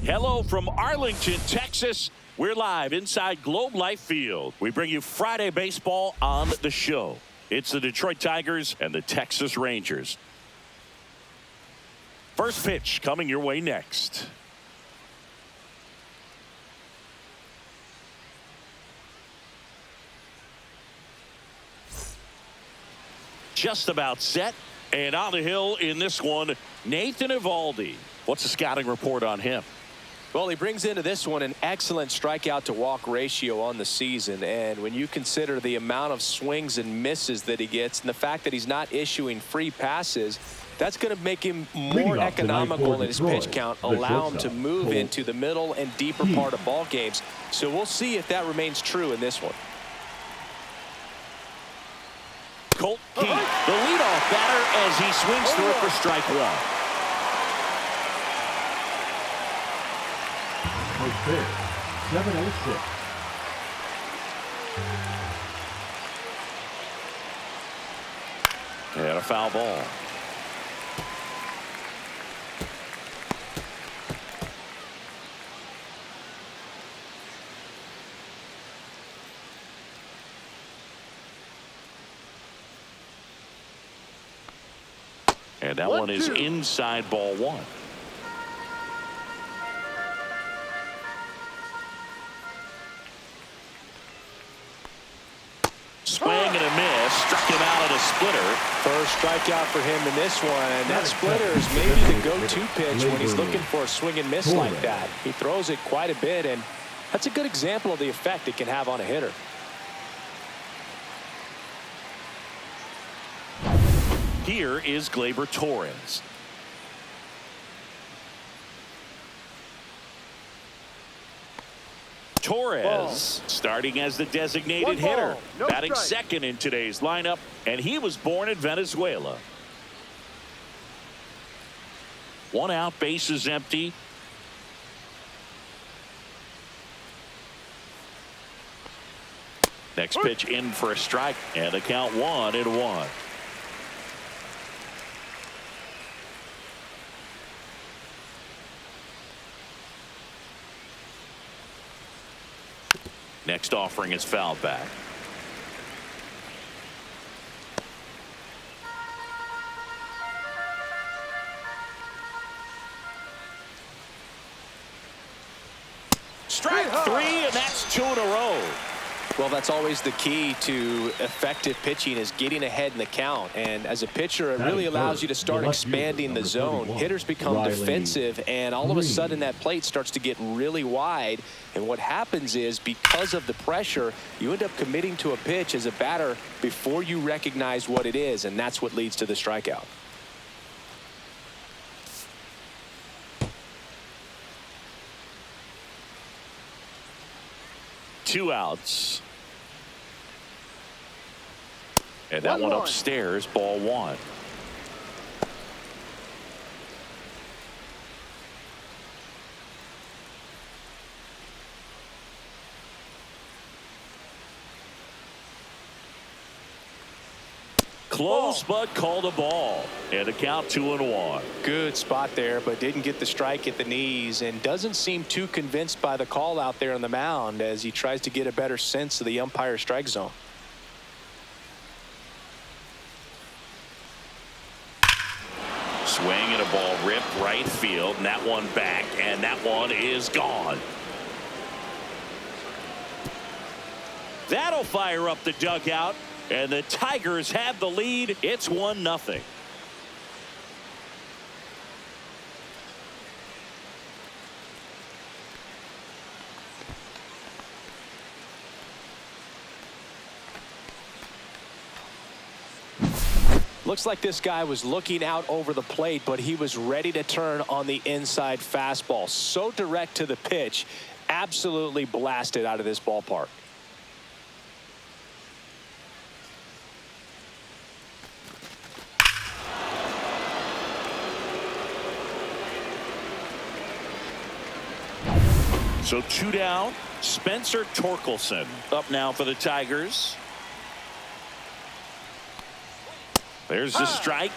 Hello from Arlington, Texas. We're live inside Globe Life Field. We bring you Friday baseball on the show. It's the Detroit Tigers and the Texas Rangers. First pitch coming your way next. Just about set. And on the hill in this one, Nathan Eovaldi. What's the scouting report on him? Well, he brings into this one an excellent strikeout to walk ratio on the season. And when you consider the amount of swings and misses that he gets and the fact that he's not issuing free passes, that's going to make him more economical in his pitch count, allow him to move into the middle and deeper part of ball games. So we'll see if that remains true in this one. Colt Keith, the leadoff batter, as he swings through it for strike one. Pitch, 7-0-6. And a foul ball. And that one is inside ball one. Swing and a miss. Struck him out at a splitter. First strikeout for him in this one. And that splitter is maybe the go-to pitch when he's looking for a swing and miss like that. He throws it quite a bit, and that's a good example of the effect it can have on a hitter. Here is Gleyber Torres. Torres starting as the designated hitter, batting second in today's lineup, and he was born in Venezuela. One out, bases empty. Next pitch in for a strike, and the count 1-1. Next offering is fouled back. Strike three, and that's 2 in a row. Well, that's always the key to effective pitching, is getting ahead in the count. And as a pitcher, it really allows you to start expanding the zone. Hitters become defensive, and all of a sudden that plate starts to get really wide. And what happens is, because of the pressure, you end up committing to a pitch as a batter before you recognize what it is, and that's what leads to the strikeout. Two outs. And that one upstairs, ball one. Close, but called a ball. And a count 2-1. Good spot there, but didn't get the strike at the knees, and doesn't seem too convinced by the call out there on the mound as he tries to get a better sense of the umpire's strike zone. Swing and a ball ripped right field, and that one back, and that one is gone. That'll fire up the dugout, and the Tigers have the lead. It's 1-0. Looks like this guy was looking out over the plate, but he was ready to turn on the inside fastball. So direct to the pitch, absolutely blasted out of this ballpark. So 2 down. Spencer Torkelson up now for the Tigers. There's the strike.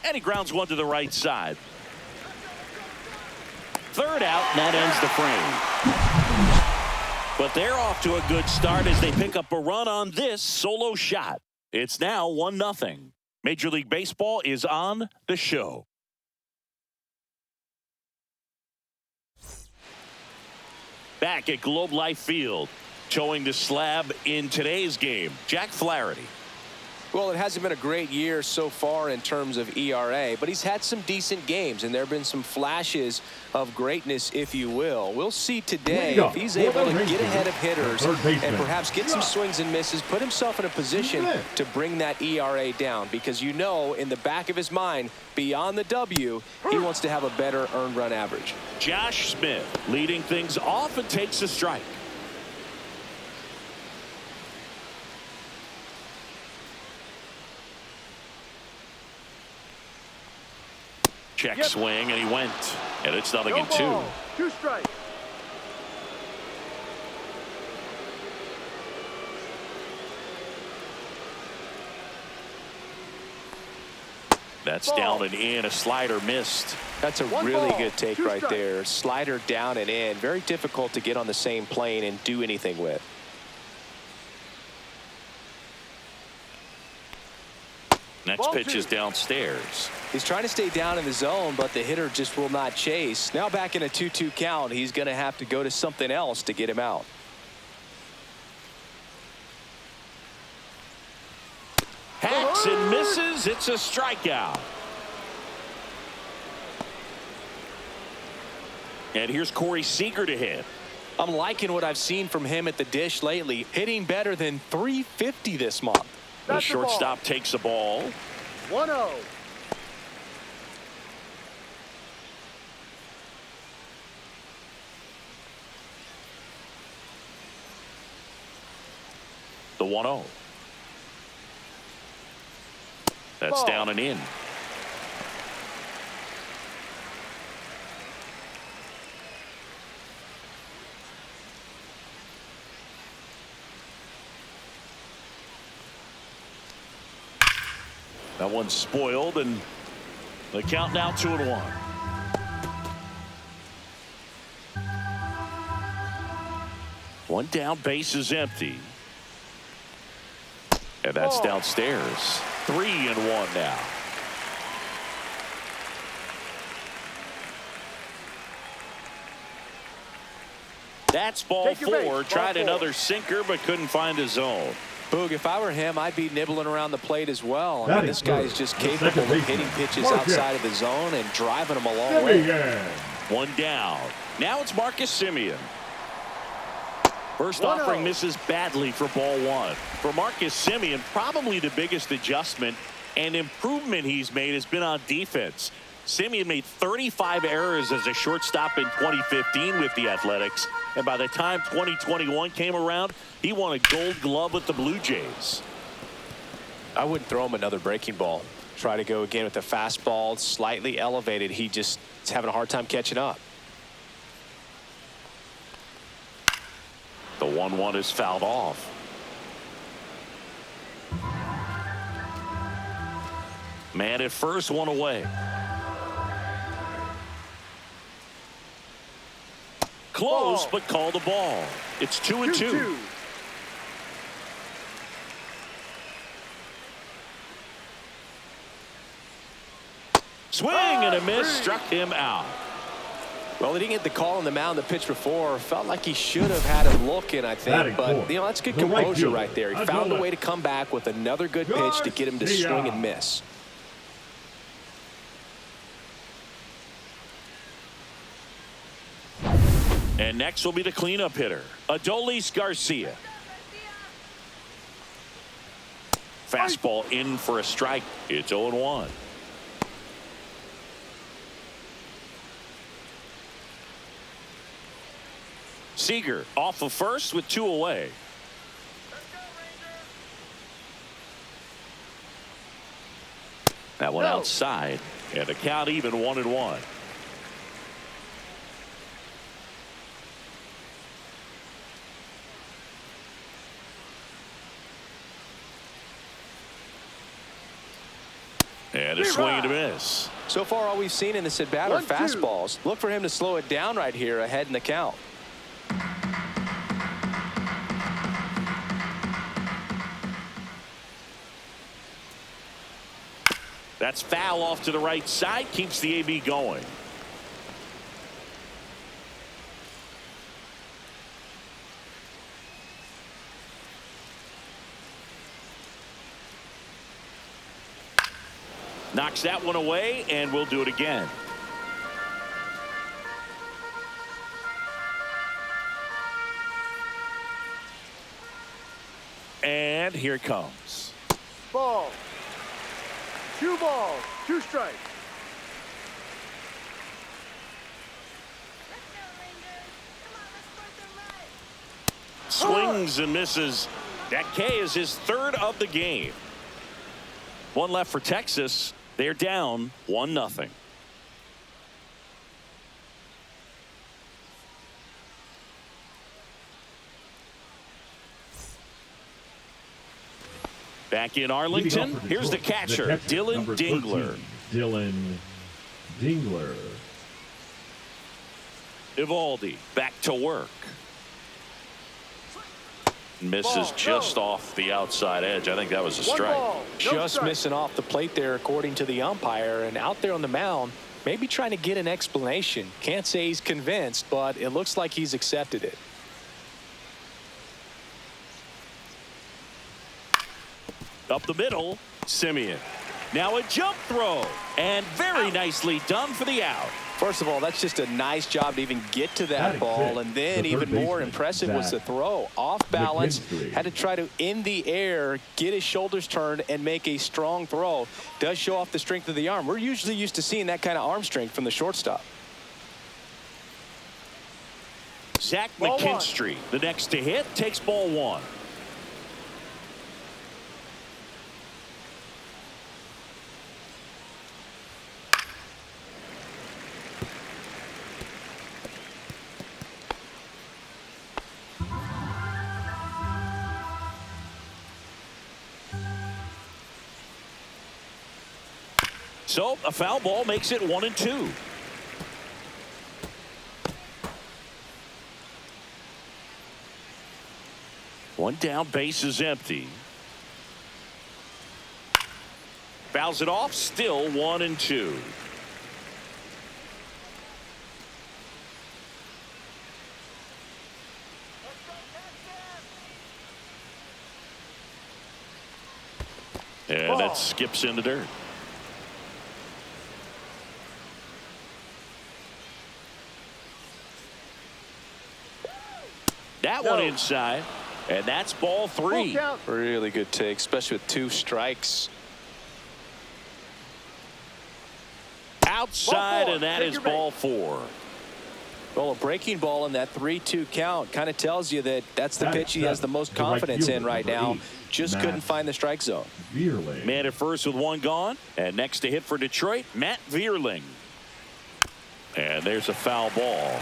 And he grounds one to the right side. Third out, and that ends the frame. But they're off to a good start as they pick up a run on this solo shot. It's now 1-0. Major League Baseball is on the show. Back at Globe Life Field, showing the slab in today's game, Jack Flaherty. Well, it hasn't been a great year so far in terms of ERA, but he's had some decent games, and there have been some flashes of greatness, if you will. We'll see today if he's able to get ahead of hitters and perhaps get some swings and misses, put himself in a position to bring that ERA down, because you know in the back of his mind, beyond the W, he wants to have a better earned run average. Josh Smith leading things off and takes a strike. Check swing, and he went. And it's 0-2. 2 strikes. That's down and in. A slider missed. That's a really good take right there. Slider down and in. Very difficult to get on the same plane and do anything with. Next pitch is downstairs. He's trying to stay down in the zone, but the hitter just will not chase. Now back in a 2-2 count, he's going to have to go to something else to get him out. Hacks and misses. It's a strikeout. And here's Corey Seager to hit. I'm liking what I've seen from him at the dish lately. Hitting better than .350 this month. The shortstop takes the ball. 1-0. The 1-0. That's down and in. That one's spoiled, and the count now 2-1. One down, base is empty. And that's downstairs. 3-1 now. That's ball 4. Tried another sinker, but couldn't find a zone. Boog, if I were him, I'd be nibbling around the plate as well. I mean, this guy is just capable of hitting pitches outside of the zone and driving them a long way. One down. Now it's Marcus Semien. First offering misses badly for ball 1. For Marcus Semien, probably the biggest adjustment and improvement he's made has been on defense. Semien made 35 errors as a shortstop in 2015 with the Athletics. And by the time 2021 came around, he won a Gold Glove with the Blue Jays. I wouldn't throw him another breaking ball. Try to go again with the fastball, slightly elevated. He just is having a hard time catching up. The 1-1 is fouled off. Man at first, one away. Close, but called a ball. It's 2-2. Swing and a miss, struck him out. Well, he didn't get the call on the mound the pitch before. Felt like he should have had a look in, I think. But, you know, that's good composure right there. He found a way to come back with another good pitch to get him to swing and miss. And next will be the cleanup hitter, Adolis Garcia. Fastball in for a strike. It's 0-1. Seager off of first with 2 away. That one outside, and the count even 1-1. And a swing and a miss. So far, all we've seen in this at-bat are fastballs. Look for him to slow it down right here ahead in the count. That's foul off to the right side. Keeps the AB going. Knocks that one away, and we'll do it again. And here it comes. Ball. 2 balls, 2 strikes. Swings and misses. That K is his 3rd of the game. 1 left for Texas. They're down 1-0. Back in Arlington, here's the catcher, Dylan Dingler. Dylan Dingler. Evaldi back to work. Misses just off the outside edge. I think that was a strike. Just missing off the plate there, according to the umpire. And out there on the mound, maybe trying to get an explanation. Can't say he's convinced, but it looks like he's accepted it. Up the middle, Simeon. Now a jump throw, and very nicely done for the out. First of all, that's just a nice job to even get to that ball, and then even more impressive was the throw. Off balance, had to try to, in the air, get his shoulders turned and make a strong throw. Does show off the strength of the arm. We're usually used to seeing that kind of arm strength from the shortstop. Zach McKinstry, the next to hit, takes ball 1. So a foul ball makes it 1-2. One down, base is empty. Fouls it off, still 1-2. And that skips in the dirt. That one inside, and that's ball 3. Really good take, especially with 2 strikes. Outside, and that is ball 4. Well, a breaking ball in that 3-2 count kind of tells you that that's the pitch he has the most confidence in right now. Just couldn't find the strike zone. Man at first with 1 gone, and next to hit for Detroit, Matt Vierling. And there's a foul ball.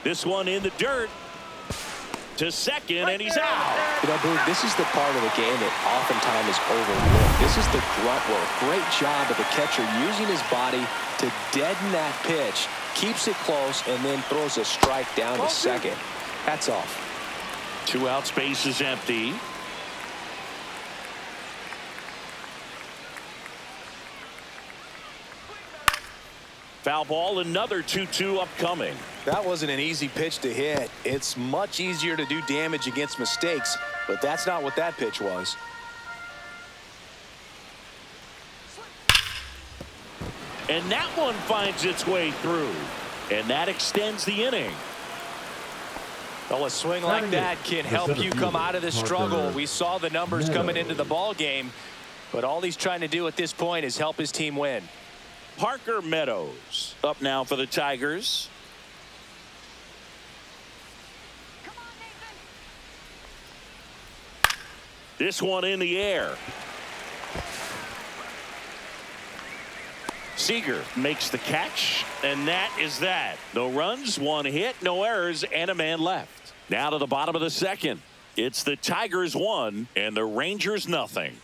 This one in the dirt to second, and he's out. You know, Boog, this is the part of the game that oftentimes is overlooked. This is the grunt work. Great job of the catcher using his body to deaden that pitch, keeps it close, and then throws a strike down to second. Hats off. 2 outs, base is empty. Foul ball, another 2-2 upcoming. That wasn't an easy pitch to hit. It's much easier to do damage against mistakes, but that's not what that pitch was. And that one finds its way through, and that extends the inning. Well, a swing like that can help you come out of the struggle. We saw the numbers coming into the ball game. But all he's trying to do at this point is help his team win. Parker Meadows up now for the Tigers. This one in the air. Seager makes the catch, and that is that. No runs, one hit, no errors, and a man left. Now to the bottom of the second. It's the Tigers 1 and the Rangers nothing.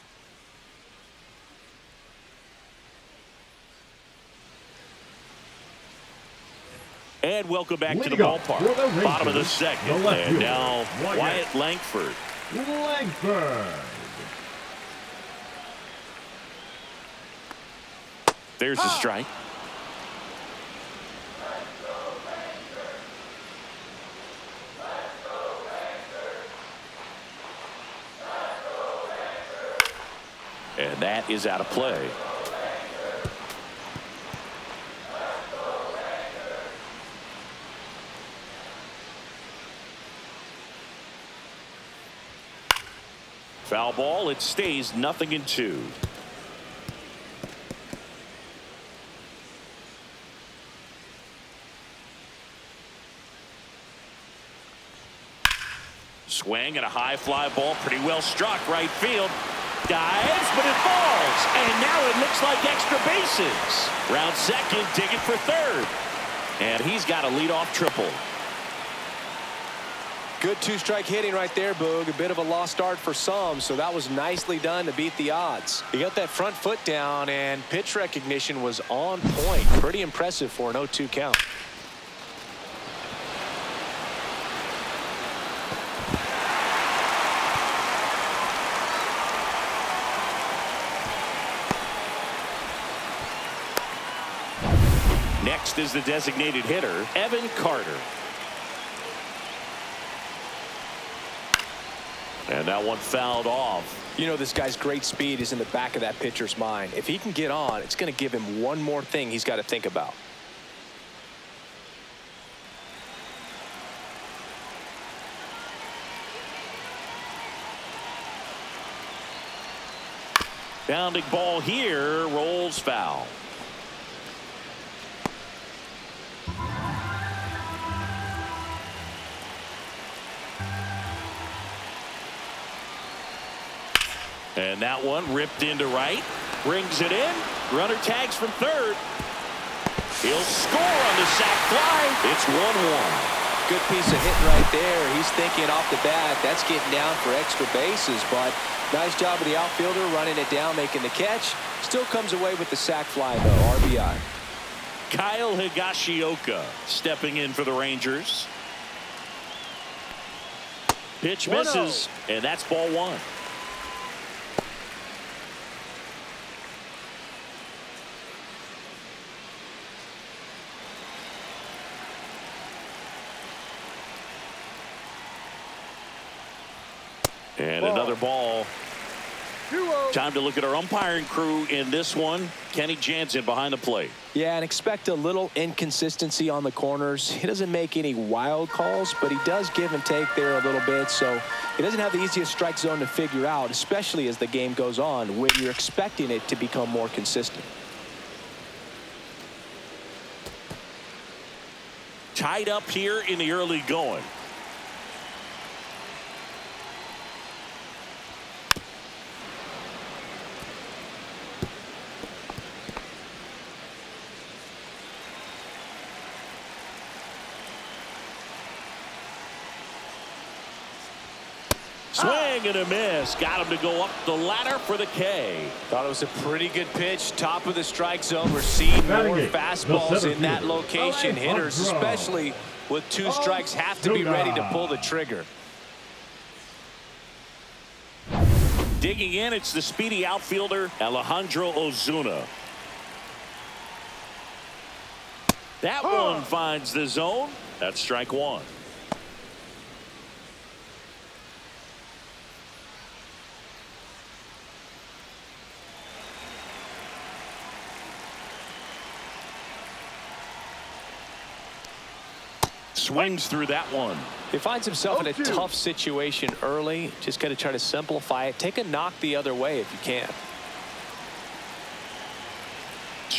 And welcome back to the ballpark. Bottom of the second. And now Wyatt Langford. There's a strike. And that is out of play. Foul ball. It stays 0-2. Swing and a high fly ball, pretty well struck right field. Dives, but it falls, and now it looks like extra bases. Round second, digging for third, and he's got a leadoff triple. Good two-strike hitting right there, Boog. A bit of a lost start for some, so that was nicely done to beat the odds. He got that front foot down, and pitch recognition was on point. Pretty impressive for an 0-2 count. Next is the designated hitter, Evan Carter. And that one fouled off. You know, this guy's great speed is in the back of that pitcher's mind. If he can get on, it's going to give him one more thing he's got to think about. Bounding ball here, rolls foul. And that one ripped into right. Brings it in. Runner tags from third. He'll score on the sac fly. It's 1-1. Good piece of hit right there. He's thinking off the bat, that's getting down for extra bases. But nice job of the outfielder running it down, making the catch. Still comes away with the sac fly, though. RBI. Kyle Higashioka stepping in for the Rangers. Pitch misses, and that's ball one. And another ball. Time to look at our umpiring crew in this one. Kenny Jansen behind the plate. Yeah, and expect a little inconsistency on the corners. He doesn't make any wild calls, but he does give and take there a little bit. So he doesn't have the easiest strike zone to figure out, especially as the game goes on, when you're expecting it to become more consistent. Tied up here in the early going. Swing and a miss. Got him to go up the ladder for the K. Thought it was a pretty good pitch. Top of the strike zone. We're seeing more fastballs in that location. Hitters, especially with two strikes, have to be ready to pull the trigger. Digging in, it's the speedy outfielder, Alejandro Ozuna. That one finds the zone. That's strike one. Swings through that one. He finds himself in a tough situation early. Just got to try to simplify it. Take a knock the other way if you can.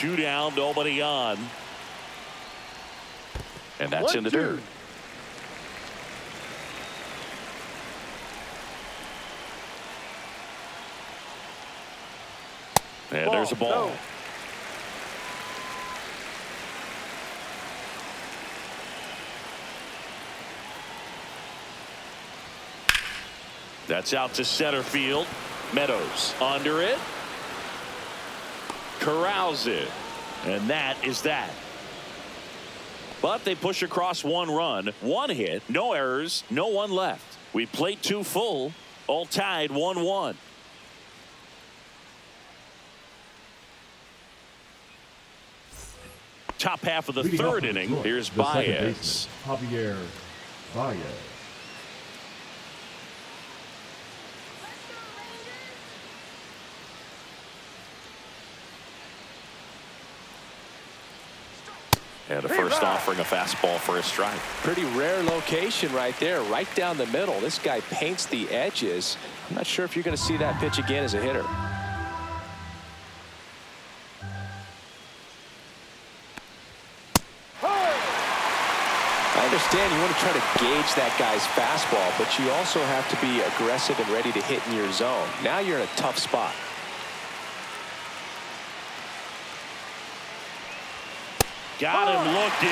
2 down, nobody on. And that's in the dirt. And there's a ball. No. That's out to center field. Meadows under it. Corrals it. And that is that. But they push across 1 run, 1 hit, no errors, no one left. We played 2 full, all tied 1-1. Top half of the third inning. Here's Baez. Javier Baez. And the first offering a fastball for a strike. Pretty rare location right there, right down the middle. This guy paints the edges. I'm not sure if you're going to see that pitch again as a hitter. I understand you want to try to gauge that guy's fastball, but you also have to be aggressive and ready to hit in your zone. Now you're in a tough spot. Got him looking.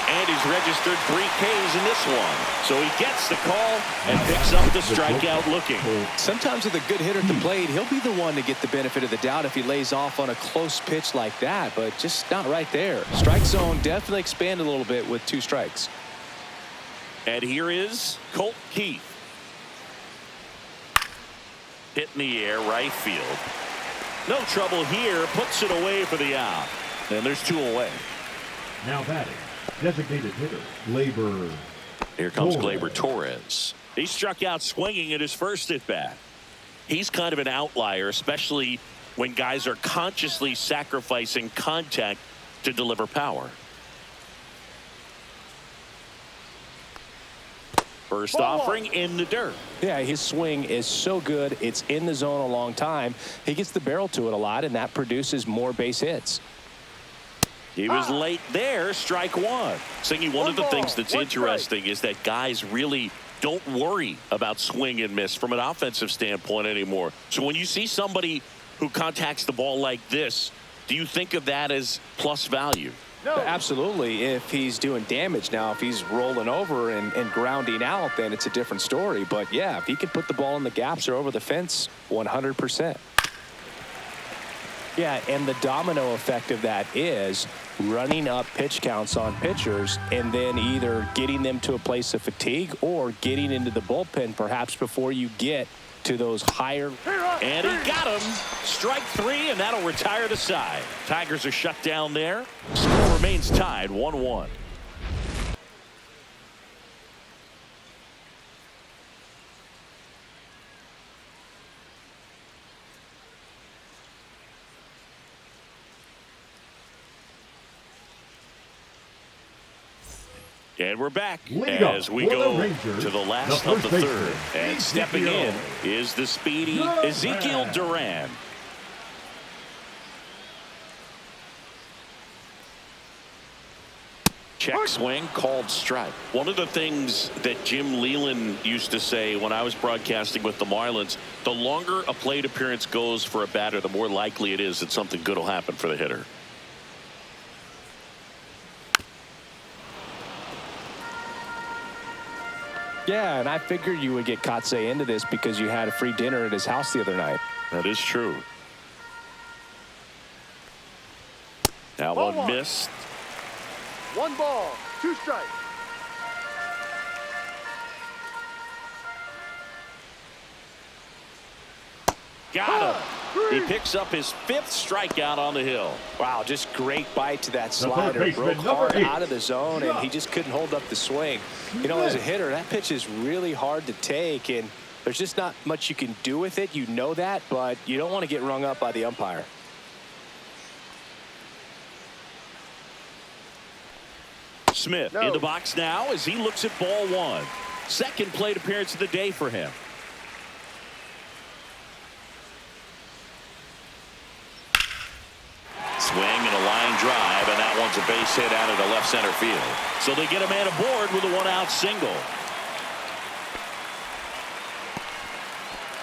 And he's registered 3 Ks in this one. So he gets the call and picks up the strikeout looking. Sometimes with a good hitter at the plate, he'll be the one to get the benefit of the doubt if he lays off on a close pitch like that, but just not right there. Strike zone definitely expanded a little bit with 2 strikes. And here is Colt Keith. Hit in the air, right field. No trouble here. Puts it away for the out. And there's 2 away. Now batting, designated hitter, Gleyber. Here comes Torres. Gleyber Torres. He struck out swinging at his first at bat. He's kind of an outlier, especially when guys are consciously sacrificing contact to deliver power. First offering in the dirt. Yeah, his swing is so good. It's in the zone a long time. He gets the barrel to it a lot, and that produces more base hits. He was late there, strike 1. Singy, one of the things that's interesting is that guys really don't worry about swing and miss from an offensive standpoint anymore. So when you see somebody who contacts the ball like this, do you think of that as plus value? No. Absolutely. If he's doing damage. Now, if he's rolling over and grounding out, then it's a different story. But yeah, if he can put the ball in the gaps or over the fence, 100%. Yeah, and the domino effect of that is running up pitch counts on pitchers and then either getting them to a place of fatigue or getting into the bullpen perhaps before you get to those higher. And he got him. Strike 3, and that'll retire the side. Tigers are shut down there. Score remains tied 1-1. And we're back as we go to the last of the third. And stepping in is the speedy Ezekiel Duran. Check swing, called strike. One of the things that Jim Leland used to say when I was broadcasting with the Marlins, the longer a plate appearance goes for a batter, the more likely it is that something good will happen for the hitter. Yeah, and I figured you would get Kotsay into this because you had a free dinner at his house the other night. That is true. Now one missed. 1 ball, 2 strikes. Got him. He picks up his 5th strikeout on the hill. Wow, just great bite to that slider. Broke hard out of the zone, and he just couldn't hold up the swing. You know, as a hitter, that pitch is really hard to take, and there's just not much you can do with it. You know that, but you don't want to get rung up by the umpire. Smith in the box now as he looks at ball 1. Second plate appearance of the day for him. Swing and a line drive, and that one's a base hit out into left center field. So they get a man aboard with a one-out single.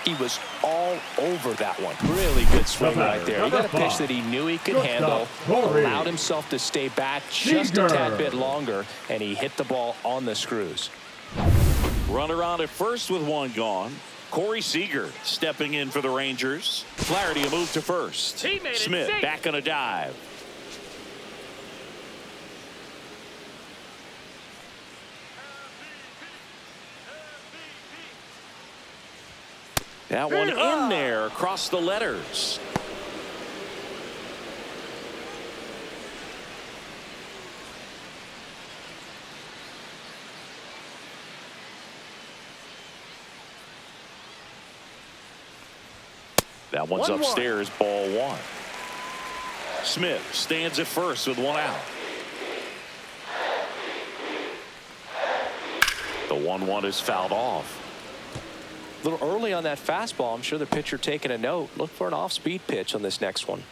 He was all over that one. Really good swing right there. He got a pitch that he knew he could handle, allowed himself to stay back just a tad bit longer, and he hit the ball on the screws. Runner on at first with one gone. Corey Seager stepping in for the Rangers. Flaherty a move to first. Smith back on a dive. That one in there across the letters. That one's upstairs, ball one. Smith stands at first with one out. The 1-1 is fouled off. A little early on that fastball. I'm sure the pitcher taking a note. Look for an off-speed pitch on this next one.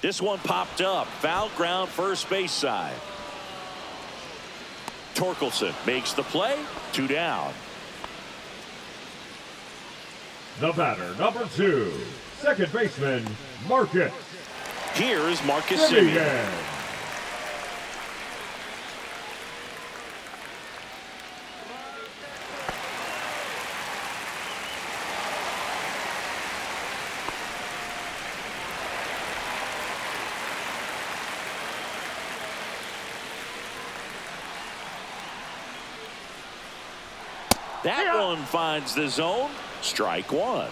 This one popped up. Foul ground first base side. Torkelson makes the play. 2 down. The batter, number 2, second baseman, Marcus. Here is Marcus Semien. That one finds the zone. Strike one.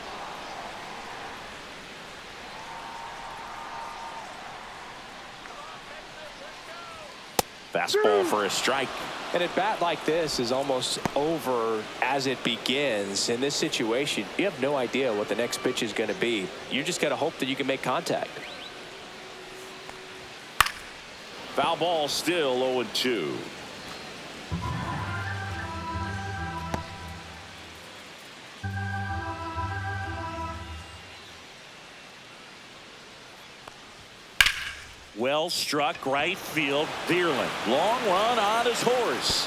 Fastball for a strike. And at bat like this is almost over as it begins. In this situation, you have no idea what the next pitch is going to be. You just got to hope that you can make contact. Foul ball still 0-2. Well struck right field. Bierlin. Long run on his horse.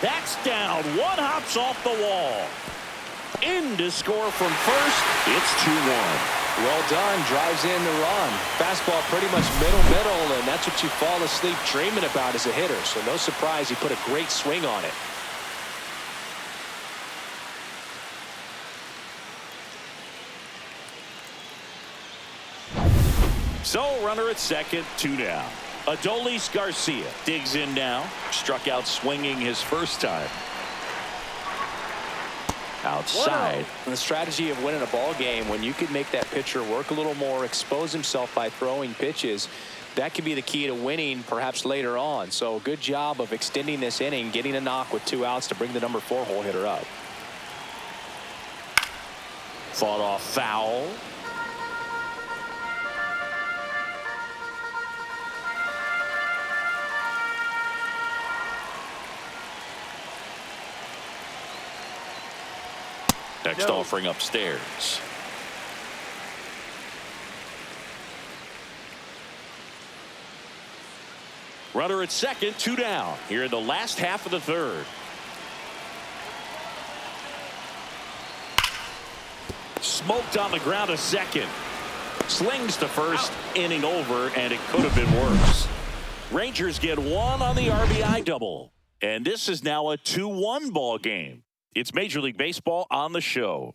That's down. One hops off the wall. In to score from first. It's 2-1. Well done. Drives in the run. Fastball pretty much middle, and that's what you fall asleep dreaming about as a hitter. So no surprise he put a great swing on it. So runner at second, 2 down. Adolis Garcia digs in now. Struck out swinging his first time. Outside. And the strategy of winning a ball game, when you can make that pitcher work a little more, expose himself by throwing pitches, that could be the key to winning perhaps later on. So good job of extending this inning, getting a knock with 2 outs to bring the number 4 hole hitter up. Fought off foul. Next offering upstairs. Runner at second, 2 down. Here in the last half of the third. Smoked on the ground a second. Slings to first. Inning over, and it could have been worse. Rangers get 1 on the RBI double. And this is now a 2-1 ball game. It's Major League Baseball on the show.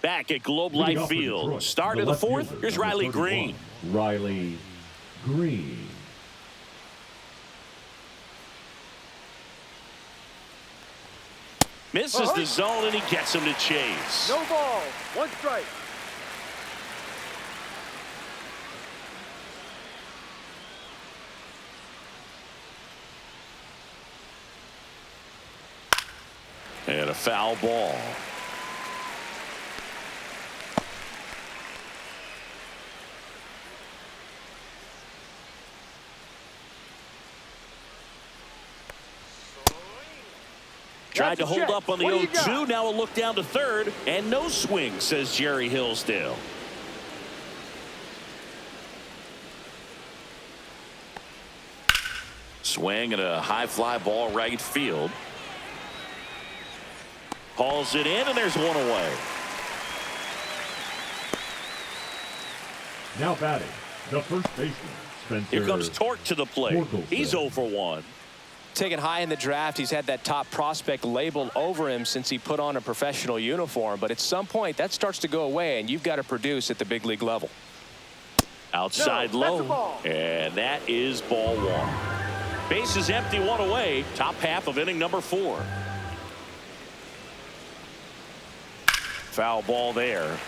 Back at Globe Life Field. Start of the fourth. Here's Riley Green. Riley Green. Misses the zone, and he gets him to chase. No ball. 1 strike. And a foul ball. Tried to hold up on the What do you 0-2. got? Now a look down to third. And no swing, says Jerry Hillsdale. Swing and a high fly ball right field. Hauls it in, and there's one away. Now batting, the first baseman, Spencer. Here comes Torque to the plate. Torkelson. He's 0 for 1. Taken high in the draft, he's had that top prospect labeled over him since he put on a professional uniform. But at some point, that starts to go away, and you've got to produce at the big league level. Outside No, that's a low, ball. and that is ball 1. Base is empty, 1 away. Top half of inning number 4. Foul ball there.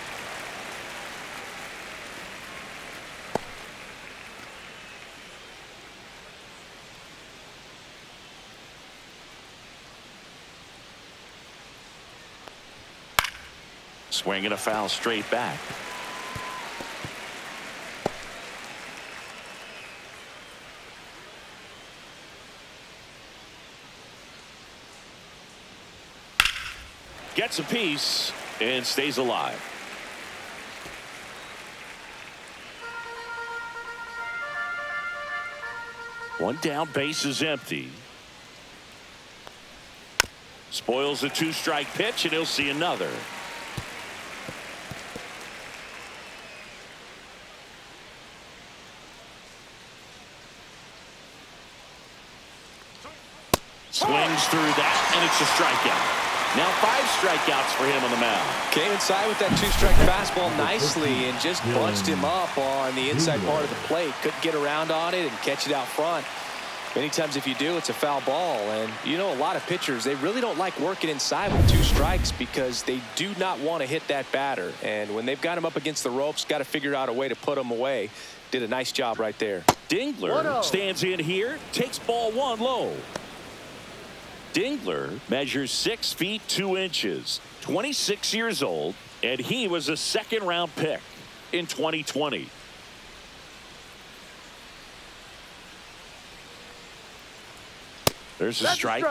Swing and a foul straight back. Gets a piece and stays alive. One down, base is empty. Spoils the 2-strike pitch, and he'll see another. Swings through that, and it's a strikeout. Now 5 strikeouts for him on the mound. Came inside with that 2-strike fastball nicely and just bunched him up on the inside part of the plate. Couldn't get around on it and catch it out front. Many times if you do, it's a foul ball. And you know, a lot of pitchers, they really don't like working inside with 2 strikes because they do not want to hit that batter. And when they've got him up against the ropes, got to figure out a way to put him away. Did a nice job right there. Dingler 1-0. stands in here, takes ball 1 low. Dingler measures 6 feet 2 inches, 26 years old, and he was a 2nd-round pick in 2020. There's a That's strike.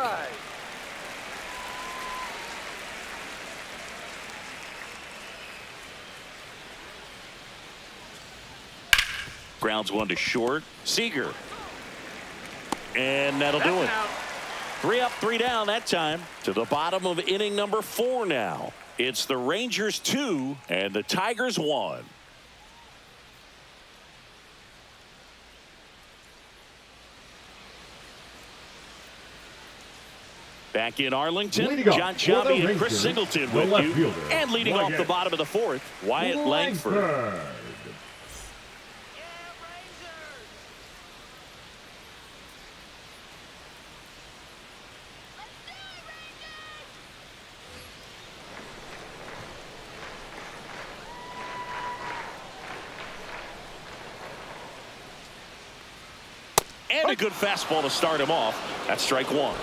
Grounds 1 to short. Seager. And that'll do it. 3 up, 3 down that time. To the bottom of inning number 4 now. It's the Rangers 2 and the Tigers 1. Back in Arlington, Leading off John for Chubby the and Chris Rangers, Singleton the with left you. fielder, And leading off the Wyatt bottom of the 4th, Wyatt Langford. And a good fastball to start him off. That's strike 1.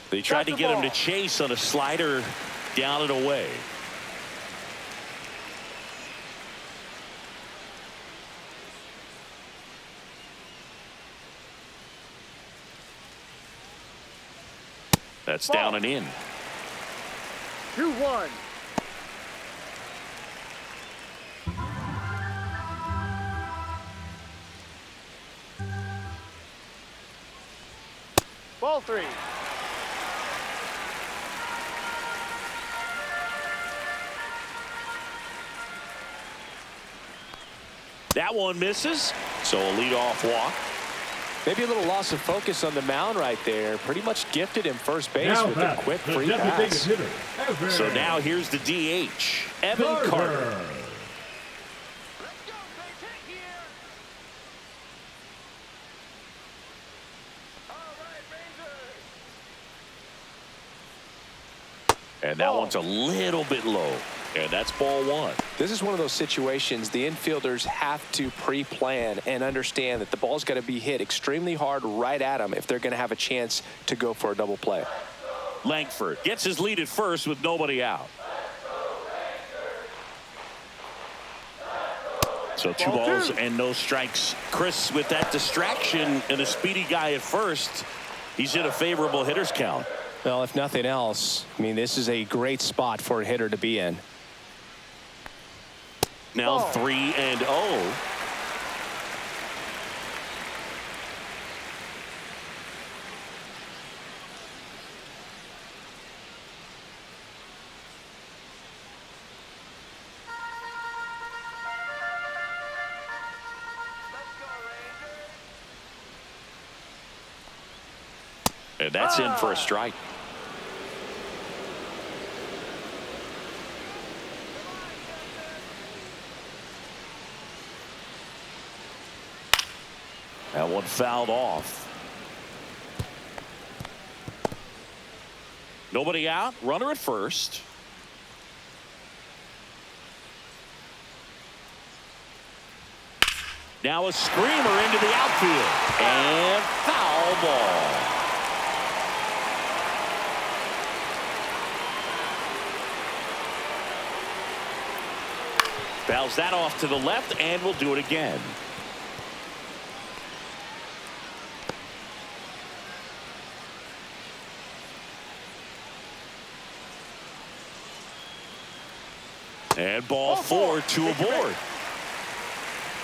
They tried to get him to chase on a slider down and away. That's down and in. 2-1. Ball 3. That one misses, so a leadoff walk. Maybe a little loss of focus on the mound right there. Pretty much gifted him first base Now with a back, quick the free designated pass. hitter, Evan So now here's the DH, Evan Carter. And that one's a little bit low. And that's ball 1. This is one of those situations the infielders have to pre-plan and understand that the ball's got to be hit extremely hard right at them if they're going to have a chance to go for a double play. Langford gets his lead at first with nobody out. So 2 balls and no strikes. Chris, with that distraction and a speedy guy at first, he's in a favorable hitter's count. Well, if nothing else, I mean, this is a great spot for a hitter to be in. Now 3-0. And that's in for a strike. That one fouled off. Nobody out. Runner at first. Now a screamer into the outfield. And foul ball. Fouls that off to the left, and we'll do it again. And ball 4, 2 aboard.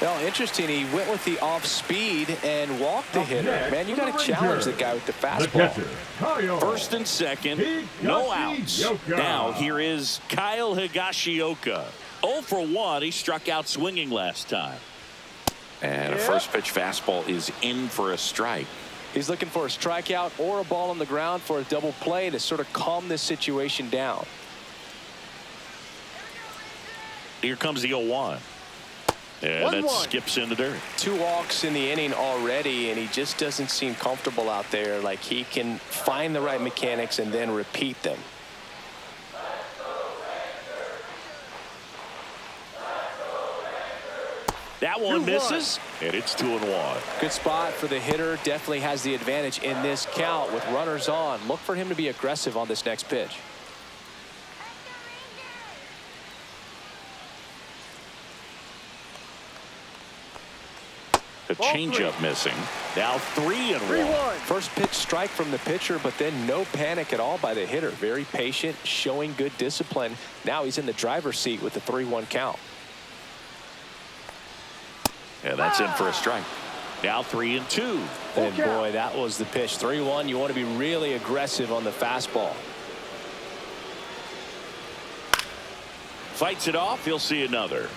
Well, interesting. He went with the off speed and walked the hitter. Man, you got to challenge the guy with the fastball. First and second, no outs. Now here is Kyle Higashioka. 0 for 1. He struck out swinging last time. And a first pitch fastball is in for a strike. He's looking for a strikeout or a ball on the ground for a double play to sort of calm this situation down. Here comes the 0-1. And that skips in the dirt. 2 walks in the inning already, and he just doesn't seem comfortable out there. Like he can find the right mechanics and then repeat them. That one misses, and it's 2-1. Good spot for the hitter. Definitely has the advantage in this count with runners on. Look for him to be aggressive on this next pitch. The changeup missing. Now 3-1. First pitch strike from the pitcher, but then no panic at all by the hitter. Very patient, showing good discipline. Now he's in the driver's seat with the 3-1 count. Yeah, that's in for a strike. Now 3-2. And boy, that was the pitch. 3-1. You want to be really aggressive on the fastball. Fights it off. He'll see another.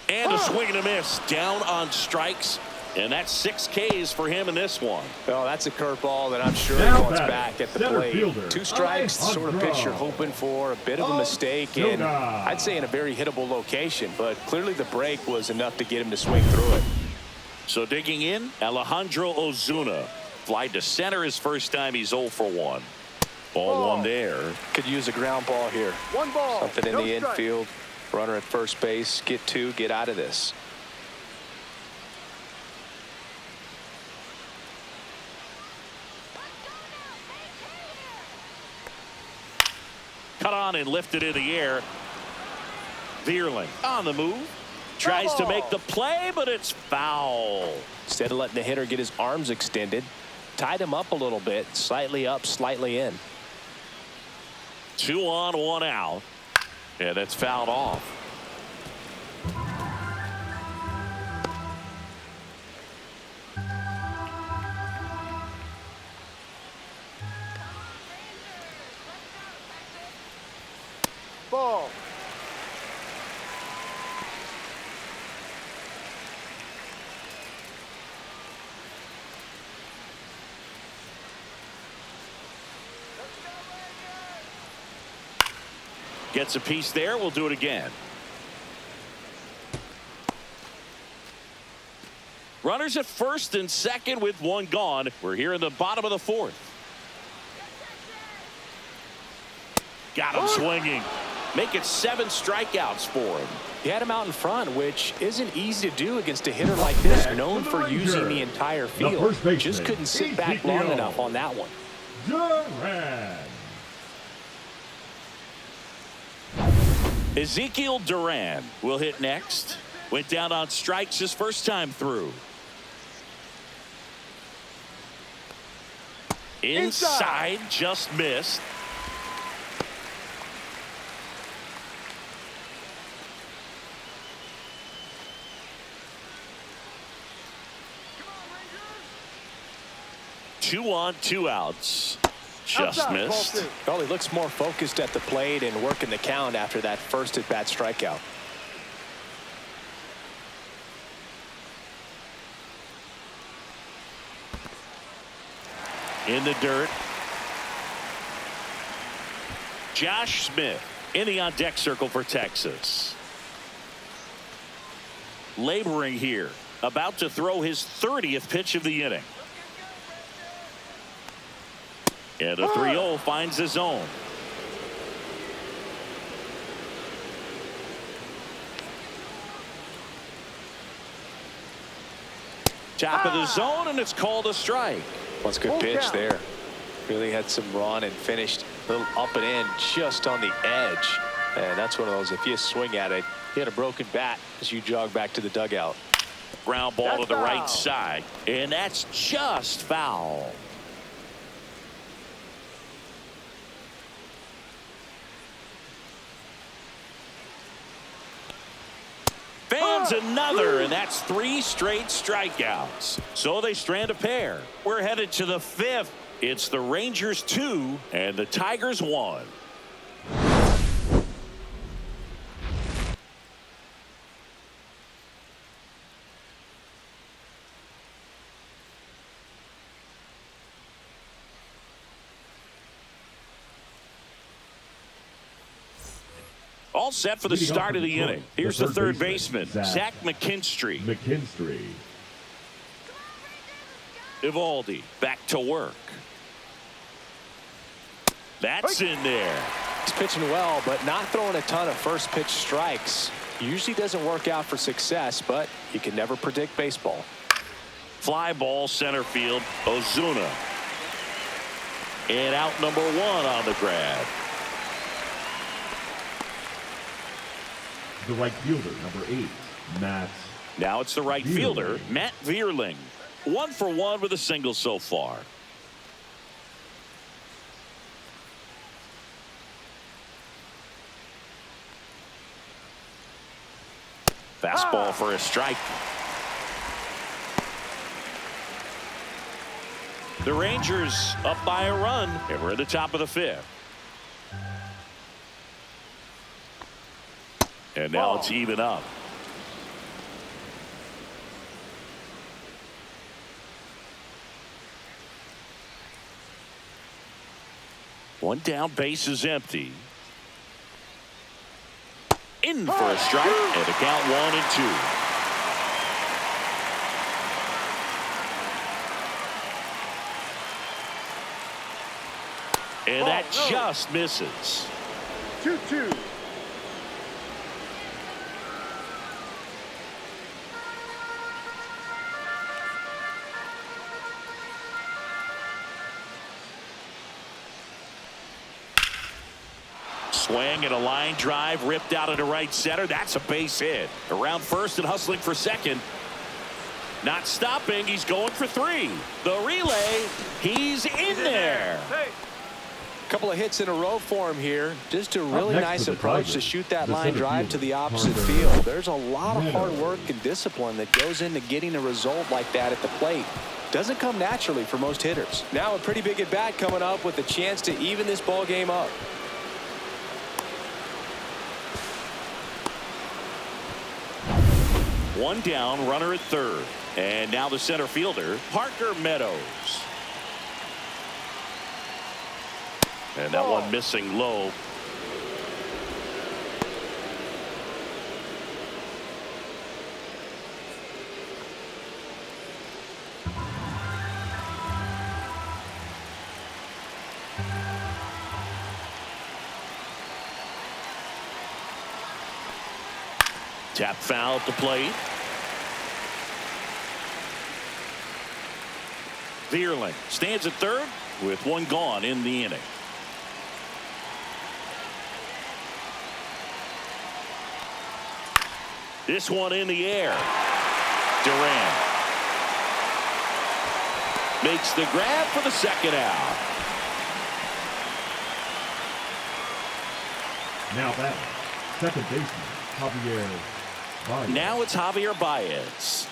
And a swing and a miss. Down on strikes. And that's 6 Ks for him in this one. Well, that's a curveball that I'm sure he wants back at the plate. 2 strikes, the sort of pitch you're hoping for. A bit of a mistake, and I'd say in a very hittable location. But clearly the break was enough to get him to swing through it. So digging in, Alejandro Ozuna. Fly to center his first time. He's 0 for 1. Ball 1 there. Could use a ground ball here. 1 ball. Something in the infield. Runner at first base. Get 2. Get out of this. Cut on and lifted in the air. Vierling on the move. Tries to make the play, but it's foul. Instead of letting the hitter get his arms extended, tied him up a little bit. Slightly up, slightly in. 2 on, 1 out. Yeah, that's fouled off. Ball. Gets a piece there. We'll do it again. Runners at first and second with 1 gone. We're here in the bottom of the 4th. Got him swinging. make it 7 strikeouts for him. He had him out in front, which isn't easy to do against a hitter like this, known for using the entire field. Just couldn't sit back long enough on that one. Ezekiel Duran will hit next. Went down on strikes his first time through. Inside, just missed. Two on, 2 outs. Just missed. Well, he looks more focused at the plate and working the count after that first at-bat strikeout. In the dirt. Josh Smith in the on-deck circle for Texas. Laboring here. About to throw his 30th pitch of the inning. And a 3-0 finds the zone. Top of the zone, and it's called a strike. That's a good pitch there. Really had some run and finished a little up and in just on the edge. And that's one of those, if you swing at it, you had a broken bat as you jog back to the dugout. Ground ball to the right side, and that's just foul. Fans another, and that's 3 straight strikeouts. So they strand a pair. We're headed to the 5th. It's the Rangers 2 and the Tigers 1. All set for the start of the inning. Here's the third baseman, Zach McKinstry. Evaldi back to work. That's in there. He's pitching well, but not throwing a ton of first pitch strikes. Usually doesn't work out for success, but you can never predict baseball. Fly ball center field, Ozuna. And out number 1 on the grab. The right fielder, number 8, Matt. Now it's the right fielder, Matt Vierling. 1 for 1 with a single so far. Fastball for a strike. The Rangers up by a run, and we're at the top of the 5th. And now it's even up. One down, base is empty. In for a strike, and the count 1-2. And that just misses. 2-2. Swing and a line drive ripped out into right center. That's a base hit. Around first and hustling for second. Not stopping. He's going for 3. The relay. He's in there. A couple of hits in a row for him here. Just a really nice approach to shoot that line drive to the opposite field. There's a lot of hard work and discipline that goes into getting a result like that at the plate. Doesn't come naturally for most hitters. Now a pretty big at bat coming up with a chance to even this ball game up. One down, runner at third. And now the center fielder, Parker Meadows. And that one missing low. Tap foul at the plate. Vierling stands at third with one gone in the inning. This one in the air. Durant makes the grab for the second out. Now batting, second baseman Javier Baez. Now it's Javier Baez.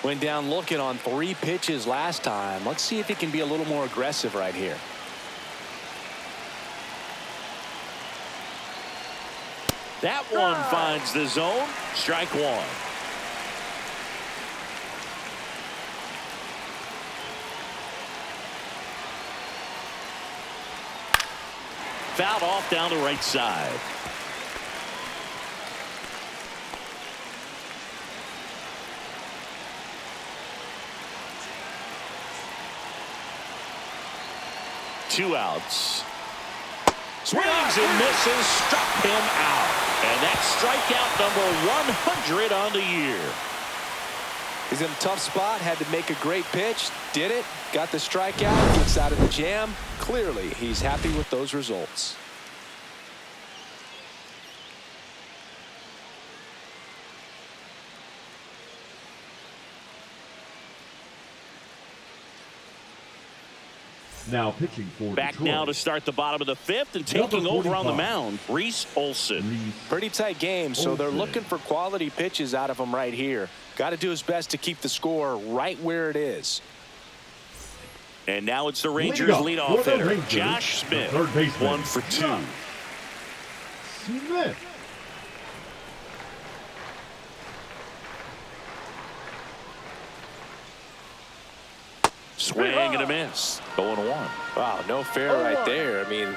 Went down looking on 3 pitches last time. Let's see if he can be a little more aggressive right here. That one finds the zone. Strike one. Fouled off down the right side. Two outs. Swings and misses, struck him out. And that's strikeout number 100 on the year. He's in a tough spot, had to make a great pitch, did it, got the strikeout, gets out of the jam. Clearly, he's happy with those results. Now pitching for Back Detroit. now to start the bottom of the fifth and taking over on the mound, Reese Olson. Pretty tight game, so they're looking for quality pitches out of him right here. Got to do his best to keep the score right where it is. And now it's the Rangers leadoff hitter, Josh Smith, 1 for 2. Smith. Swing and a miss. 0-1. Wow, no fair right there. I mean,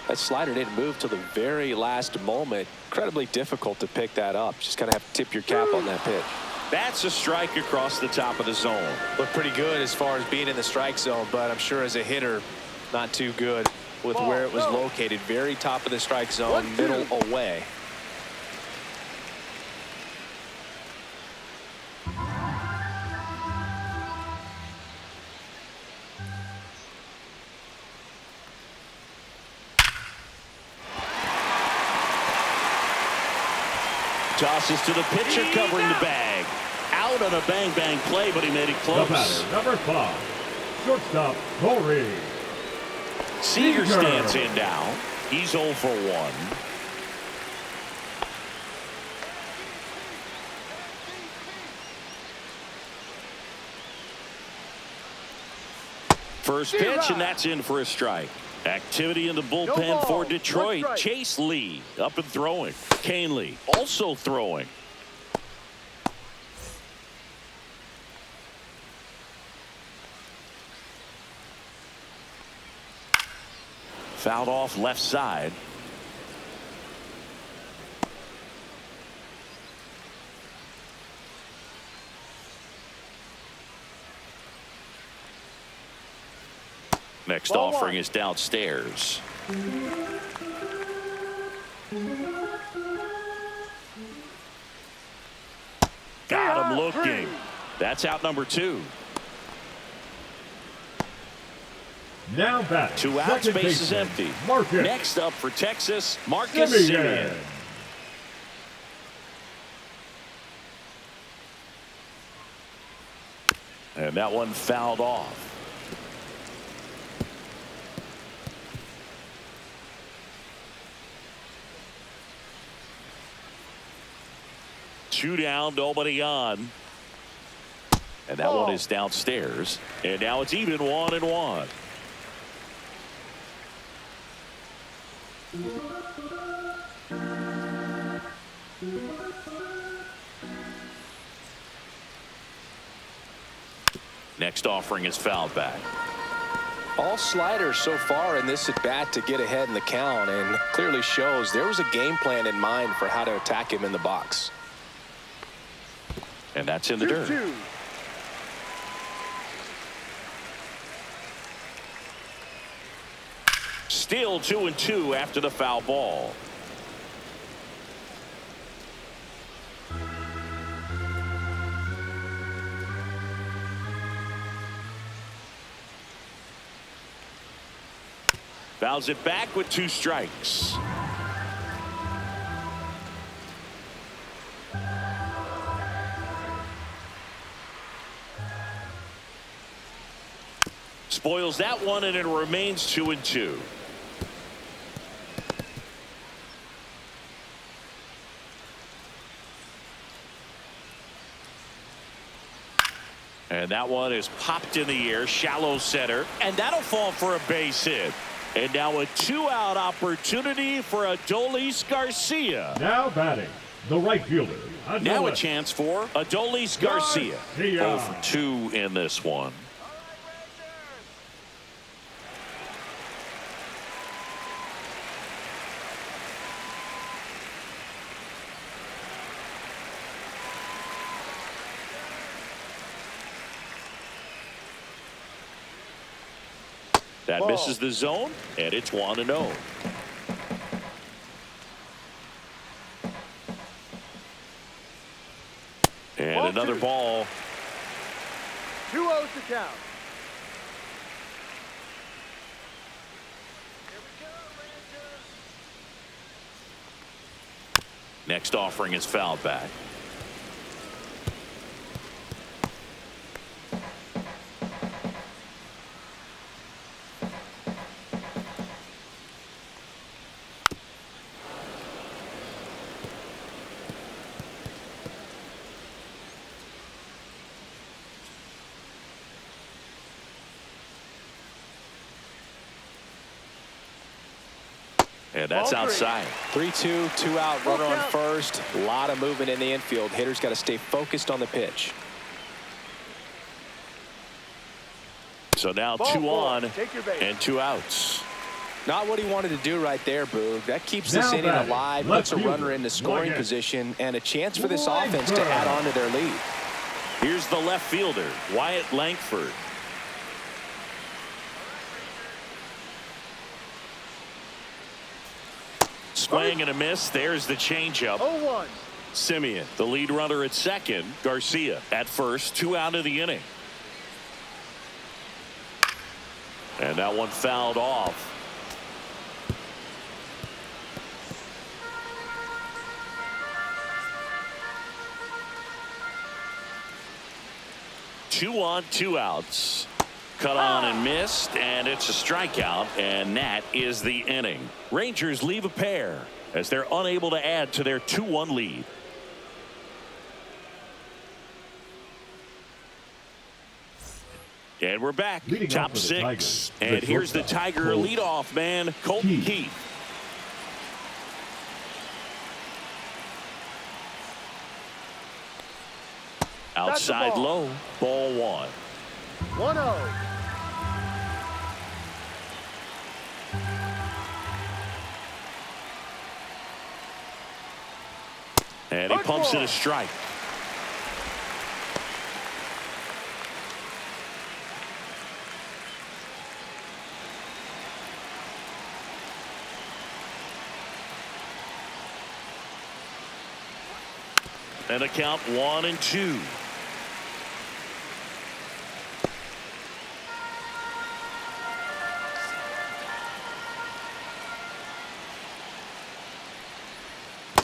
that slider didn't move till the very last moment. Incredibly difficult to pick that up. Just kind of have to tip your cap on that pitch. That's a strike across the top of the zone. Looked pretty good as far as being in the strike zone, but I'm sure as a hitter, not too good with where it was located. Very top of the strike zone, middle away. Tosses to the pitcher covering the bag. Out on a bang-bang play, but he made it close. The batter, number 5, shortstop Corey Seager stands in now. He's 0 for 1. First pitch, and that's in for a strike. Activity in the bullpen for Detroit. Chase Lee up and throwing. Canely also throwing. Fouled off left side. Next offering is downstairs. Got him looking. That's out number 2. Now back. 2 outs, base is empty. Marcus. Next up for Texas, Marcus Semien. And that one fouled off. Two down, nobody on. And that one is downstairs. And now it's even 1-1. Next offering is fouled back. All sliders so far in this at bat to get ahead in the count, and clearly shows there was a game plan in mind for how to attack him in the box. And that's in the dirt. Still 2-2 after the foul ball. Fouls it back with 2 strikes. Spoils that one, and it remains 2-2. And that one is popped in the air, shallow center, and that'll fall for a base hit. And now a 2-out opportunity for Adolis Garcia. Now batting, the right fielder. Now a chance for Adolis Garcia. 0 for 2 in this one. That misses the zone, and it's 1-0. And another ball. 2-0 to count. Next offering is fouled back. And that's outside. 3-2, 2-out, runner on first. A lot of movement in the infield. Hitter's got to stay focused on the pitch. So now 2 on and 2 outs. Not what he wanted to do right there, Boog. That keeps this inning alive, puts a runner into scoring position, and a chance for this offense to add on to their lead. Here's the left fielder, Wyatt Langford. Swing and a miss. There's the changeup. 0-1. Simeon, the lead runner at second. Garcia at first. 2 out of the inning. And that one fouled off. Two on, 2 outs. Cut on and missed, and it's a strikeout, and that is the inning. Rangers leave a pair as they're unable to add to their 2-1 lead. And we're back. Top 6. And here's the Tiger leadoff man, Colton Keith. Outside low, ball 1. 1-0. And he pumps it a strike. And a count 1-2.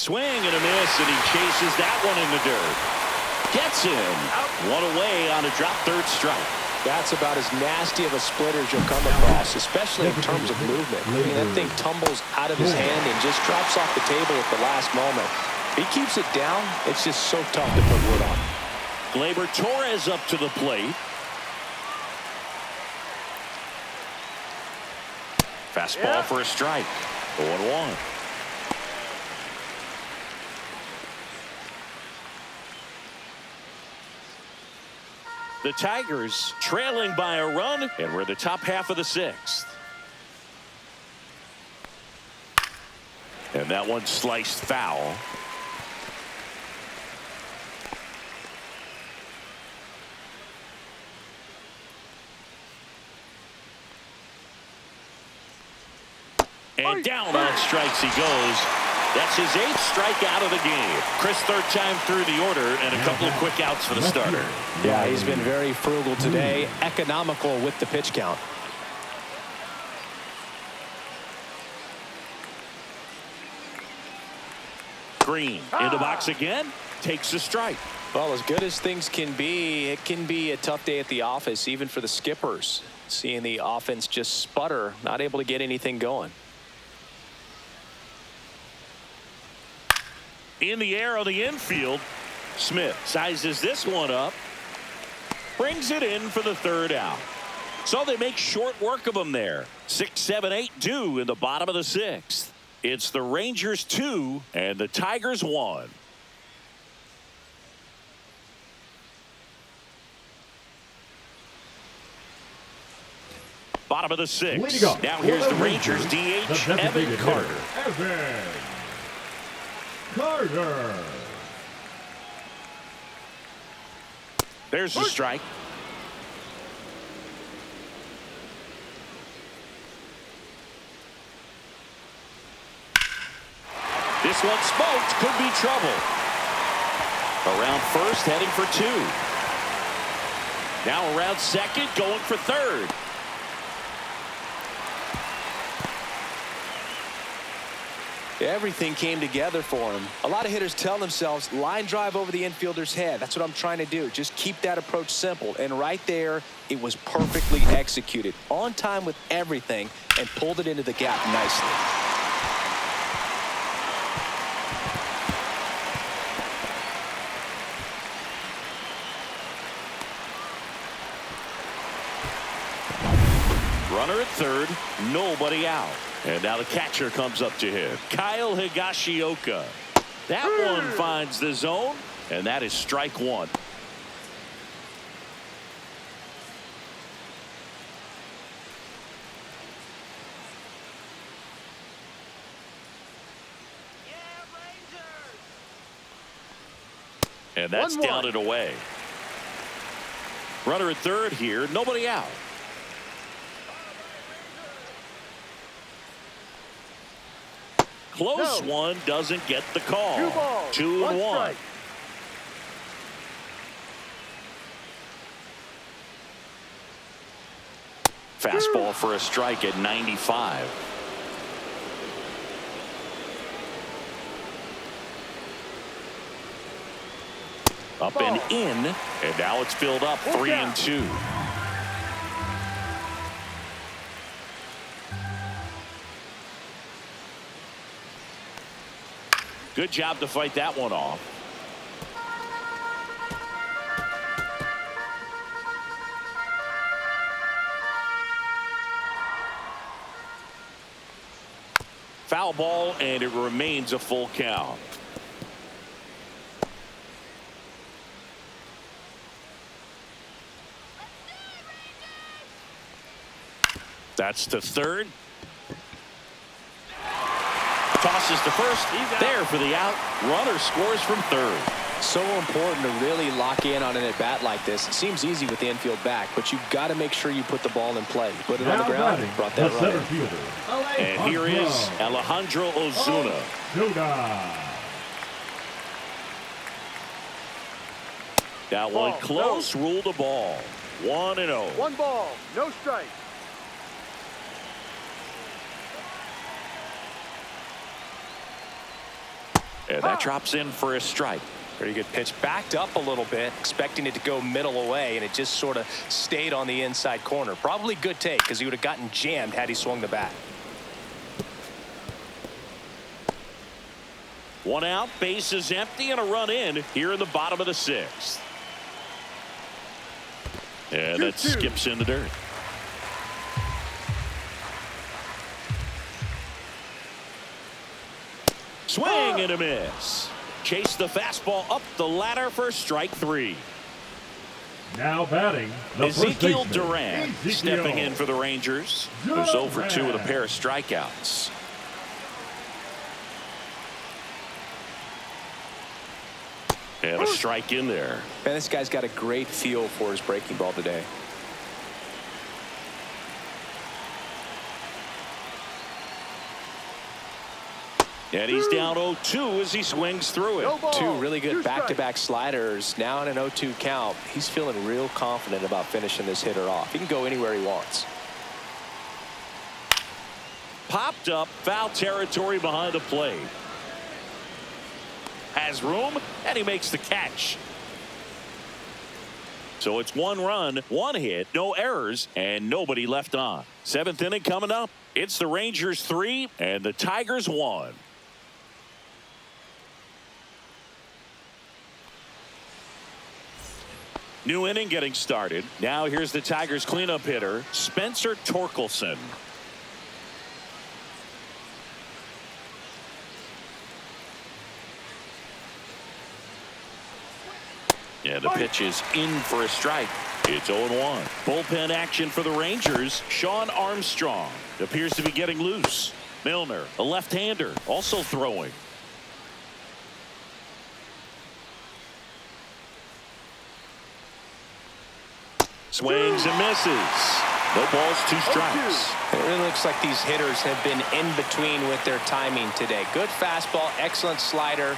Swing and a miss, and he chases that one in the dirt. Gets him. One away on a drop third strike. That's about as nasty of a split as you'll come across, especially in terms of movement. I mean, that thing tumbles out of his hand and just drops off the table at the last moment. If he keeps it down, it's just so tough to put wood on. Gleyber Torres up to the plate. Fastball for a strike. 0-1. The Tigers trailing by a run, and we're the top half of the 6th. And that one sliced foul. And down on strikes he goes. That's his 8th strikeout of the game. Chris, 3rd time through the order, and a couple of quick outs for the starter. Yeah, he's been very frugal today, economical with the pitch count. Green in the box again, takes a strike. Well, as good as things can be, it can be a tough day at the office, even for the skippers. Seeing the offense just sputter, not able to get anything going. In the air on the infield, Smith sizes this one up, brings it in for the third out. So they make short work of him there. 6, 7, 8 due in the bottom of the sixth. It's the Rangers 2 and the Tigers 1. Bottom of the sixth. Now here's the Rangers DH, Evan Carter. Evan Carter. There's the strike. This one smoked, could be trouble. Around first, heading for 2. Now around second, going for third. Everything came together for him. A lot of hitters tell themselves, line drive over the infielder's head. That's what I'm trying to do. Just keep that approach simple. And right there, it was perfectly executed. On time with everything, and pulled it into the gap nicely. Runner at third, nobody out. And now the catcher comes up to him, Kyle Higashioka. That one finds the zone, and that is strike 1. And that's down and away. Runner at third here, nobody out. Close one, doesn't get the call. 2 balls, 2 and 1. strike. Fastball for a strike at 95. Up and in, and now it's filled up 3 and 2. Good job to fight that one off. Foul ball, and it remains a full count. That's to third. Tosses to first. There for the out. Runner scores from third. So important to really lock in on an at-bat like this. It seems easy with the infield back, but you've got to make sure you put the ball in play. Put it on the ground. Brought that run in. And here is Alejandro Ozuna. That one close. Ruled a ball. 1-0. 1 ball, no strike. And that drops in for a strike. Pretty good pitch. Backed up a little bit, expecting it to go middle away, and it just sort of stayed on the inside corner. Probably good take, because he would have gotten jammed had he swung the bat. 1 out, base is empty, and a run in here in the bottom of the sixth. And that skips in the dirt. Swing and a miss. Chase the fastball up the ladder for strike 3. Now batting, the Ezekiel Duran stepping in for the Rangers, who's 0 for 2 with a pair of strikeouts. And a strike in there. Man, this guy's got a great feel for his breaking ball today. And he's down 0-2 as he swings through it. 2 really good back-to-back sliders. Now in an 0-2 count. He's feeling real confident about finishing this hitter off. He can go anywhere he wants. Popped up, foul territory behind the plate. has room, and he makes the catch. So it's 1 run, 1 hit, no errors, and nobody left on. 7th inning coming up. It's the Rangers 3 and the Tigers 1. New inning getting started. Now here's the Tigers cleanup hitter, Spencer Torkelson. Yeah, the pitch is in for a strike. It's 0-1. Bullpen action for the Rangers. Sean Armstrong appears to be getting loose. Milner, a left-hander, also throwing. Swings and misses. No balls, 2 strikes. It really looks like these hitters have been in between with their timing today. Good fastball, excellent slider,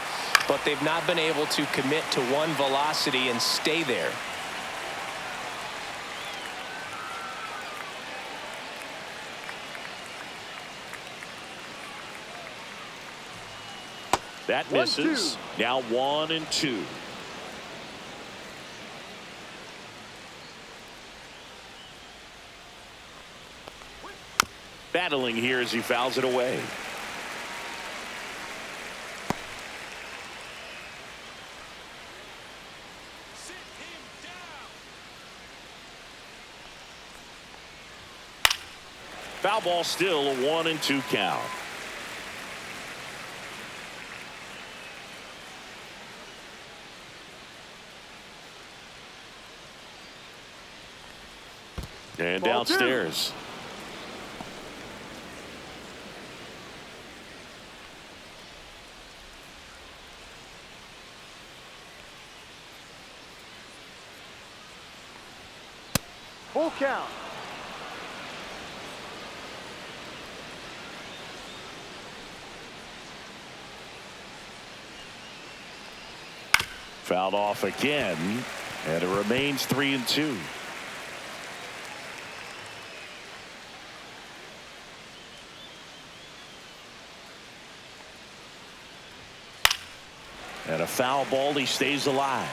but they've not been able to commit to one velocity and stay there. That misses. Now 1-2. Battling here as he fouls it away. Foul ball, still a 1-2 count. And Ball downstairs. 2. Full count. Fouled off again, and it remains 3-2. And a foul ball, he stays alive.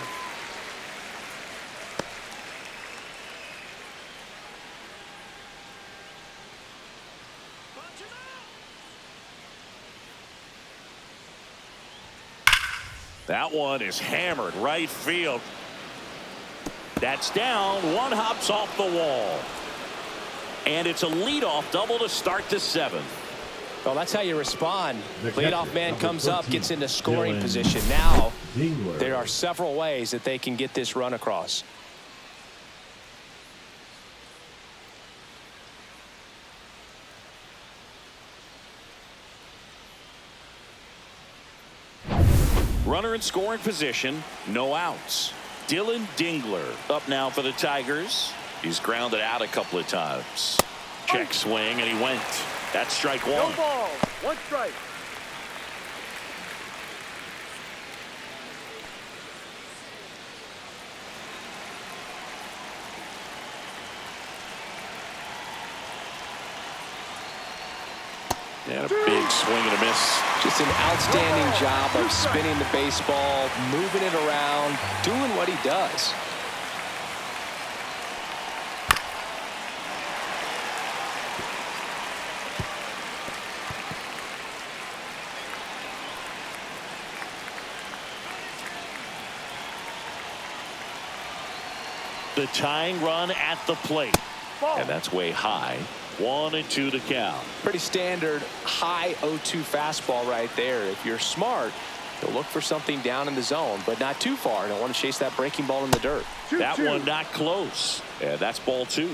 That one is hammered right field. That's down. One hops off the wall. And it's a leadoff double to start the 7th. Well, that's how you respond. The Leadoff catcher, man number comes up, 14, gets into scoring Dylan position. Now, Dingler. there are several ways that they can get this run across. Runner in scoring position, no outs. Dylan Dingler up now for the Tigers. He's grounded out a couple of times. Check swing, and he went. That's strike 1. No balls, 1 strike. And a big swing and a miss. Just an outstanding job of spinning the baseball, moving it around, doing what he does. The tying run at the plate. And that's way high. 1-2 to count. Pretty standard high 0-2 fastball right there. If you're smart, you'll look for something down in the zone, but not too far. Don't want to chase that breaking ball in the dirt. 2-2. That one not close. Yeah, that's ball 2.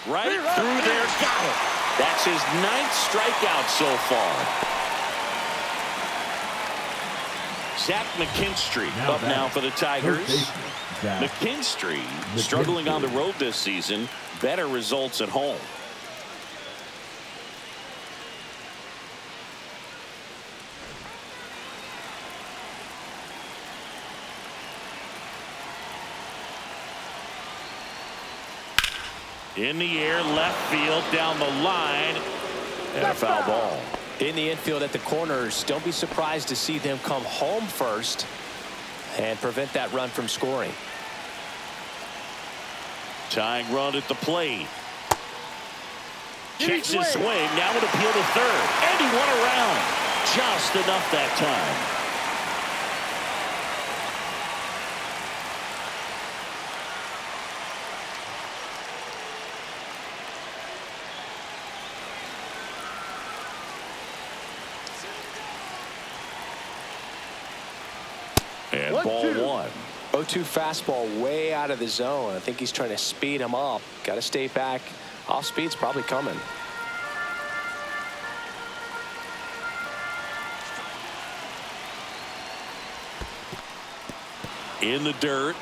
Right through there, got it. That's his 9th strikeout so far. Zach McKinstry up now for the Tigers. McKinstry struggling on the road this season. Better results at home. In the air, left field, down the line, and a foul ball. In the infield at the corners, don't be surprised to see them come home first and prevent that run from scoring. Tying run at the plate. Checks his swing. Now would appeal to third. And he went around. Just enough that time. And ball 1. 0-2 fastball way out of the zone. I think he's trying to speed him up. Got to stay back. Off speed's probably coming. In the dirt.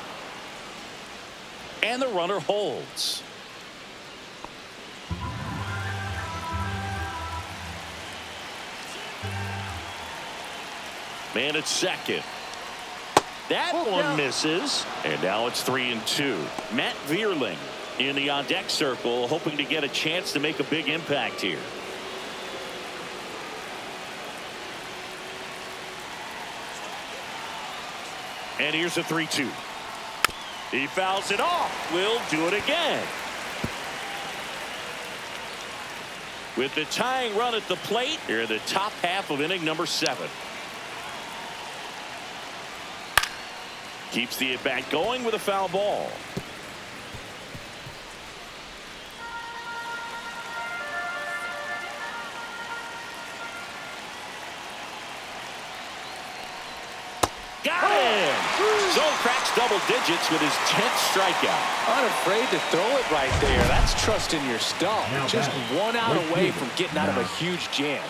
And the runner holds. Man at second. That one misses. And now it's 3-2. Matt Vierling in the on-deck circle, hoping to get a chance to make a big impact here. And here's a 3-2. He fouls it off. Will do it again. With the tying run at the plate, here in the top half of inning number 7. Keeps the at-bat going with a foul ball. Got him! So cracks double digits with his 10th strikeout. Unafraid to throw it right there. That's trusting your stump. Just one out away from getting out of a huge jam.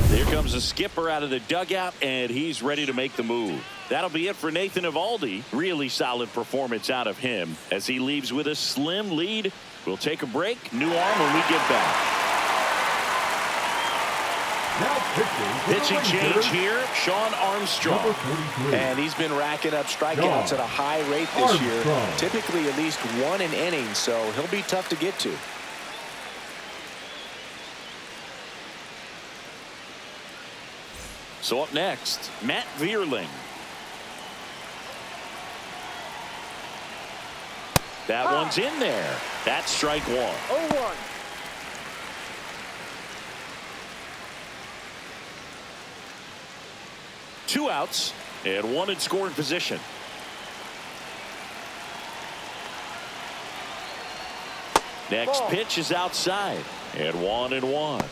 Here comes the skipper out of the dugout, and he's ready to make the move. That'll be it for Nathan Eovaldi. Really solid performance out of him as he leaves with a slim lead. We'll take a break. New arm when we get back. Now pitching change here, Sean Armstrong. And he's been racking up strikeouts at a high rate this year. Typically at least 1 an inning, so he'll be tough to get to. So up next, Matt Vierling. That one's in there. That's strike 1. 0-1. Two outs and one in scoring position. Next pitch is outside and 1-1.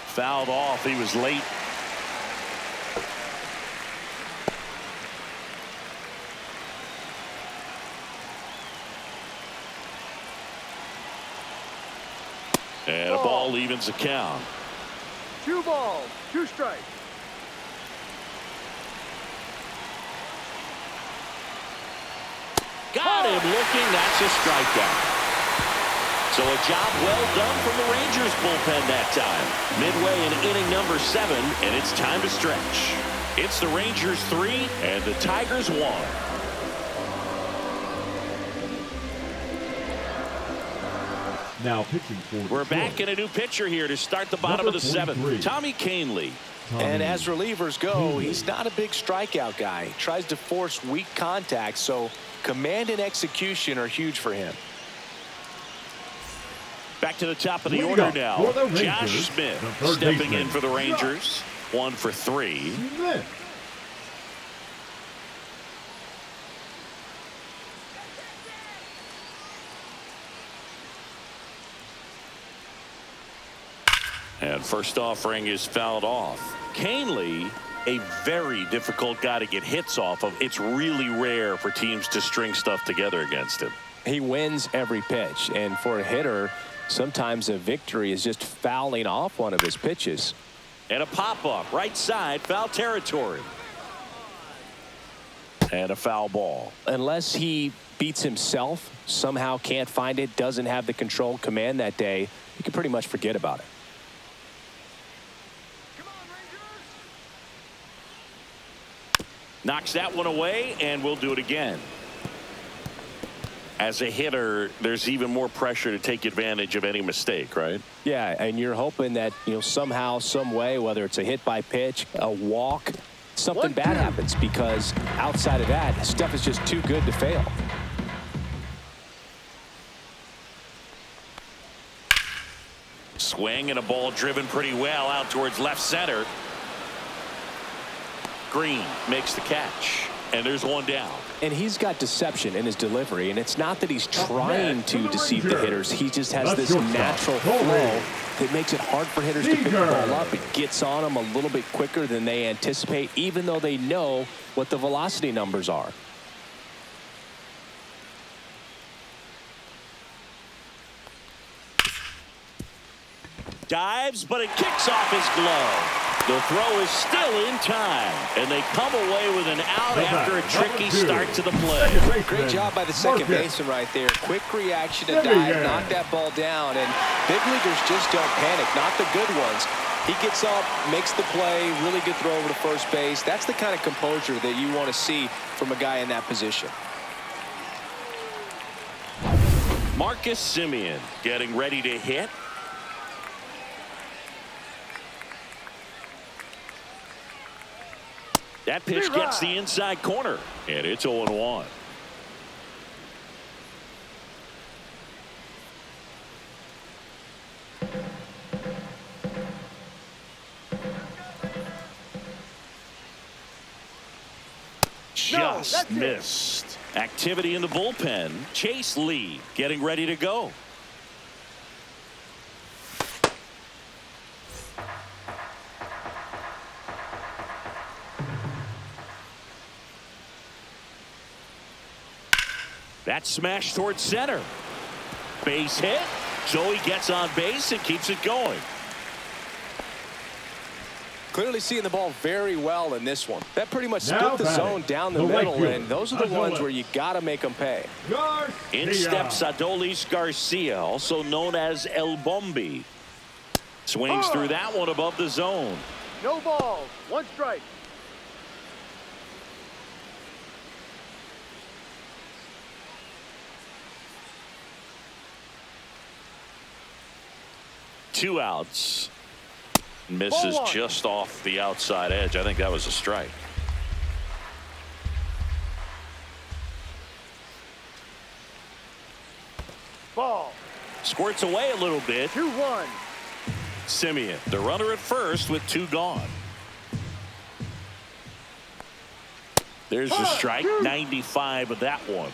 Fouled off. He was late. And a ball evens the count. 2 balls, 2 strikes. Got him looking. That's a strikeout. So a job well done from the Rangers bullpen that time. Midway in inning number 7, and it's time to stretch. It's the Rangers 3 and the Tigers 1. Now pitching for We're back in a new pitcher here to start the bottom of the 7th. Tommy Kahnle. And as relievers go, he's not a big strikeout guy. He tries to force weak contact, so command and execution are huge for him. Back to the top of the order now. Josh Smith stepping in for the Rangers. 1 for 3. And first offering is fouled off. Kahnle, a very difficult guy to get hits off of. It's really rare for teams to string stuff together against him. He wins every pitch, and for a hitter, sometimes a victory is just fouling off one of his pitches. And a pop-up right side, foul territory. And a foul ball. Unless he beats himself, somehow can't find it, doesn't have the control command that day, you can pretty much forget about it. Knocks that one away, and we'll do it again. As a hitter, there's even more pressure to take advantage of any mistake, right? Yeah, and you're hoping that, somehow, some way, whether it's a hit by pitch, a walk, something bad happens, because outside of that, stuff is just too good to fail. Swing and a ball driven pretty well out towards left center. Green makes the catch, and there's one down. And he's got deception in his delivery, and it's not that he's trying to deceive the hitters. He just has this natural flow that makes it hard for hitters to pick the ball up. It gets on them a little bit quicker than they anticipate, even though they know what the velocity numbers are. Dives, but it kicks off his glove. The throw is still in time, and they come away with an out after a tricky start to the play. Great job by the second baseman right there. Quick reaction to dive, knock that ball down, and big leaguers just don't panic, not the good ones. He gets up, makes the play, really good throw over to first base. That's the kind of composure that you want to see from a guy in that position. Marcus Semien getting ready to hit. That pitch gets the inside corner, and it's 0-1. Just missed. Activity in the bullpen. Chase Lee getting ready to go. That smash towards center. Base hit. Joey gets on base and keeps it going. Clearly seeing the ball very well in this one. That pretty much split the zone down the middle, and those are the ones where you got to make them pay. In steps Adolis Garcia, also known as El Bombi. Swings through that one above the zone. No ball. One strike. Two outs. Misses just off the outside edge. I think that was a strike. Ball. Squirts away a little bit. 2-1. Semien, the runner at first with two gone. There's the strike. 95 of that one.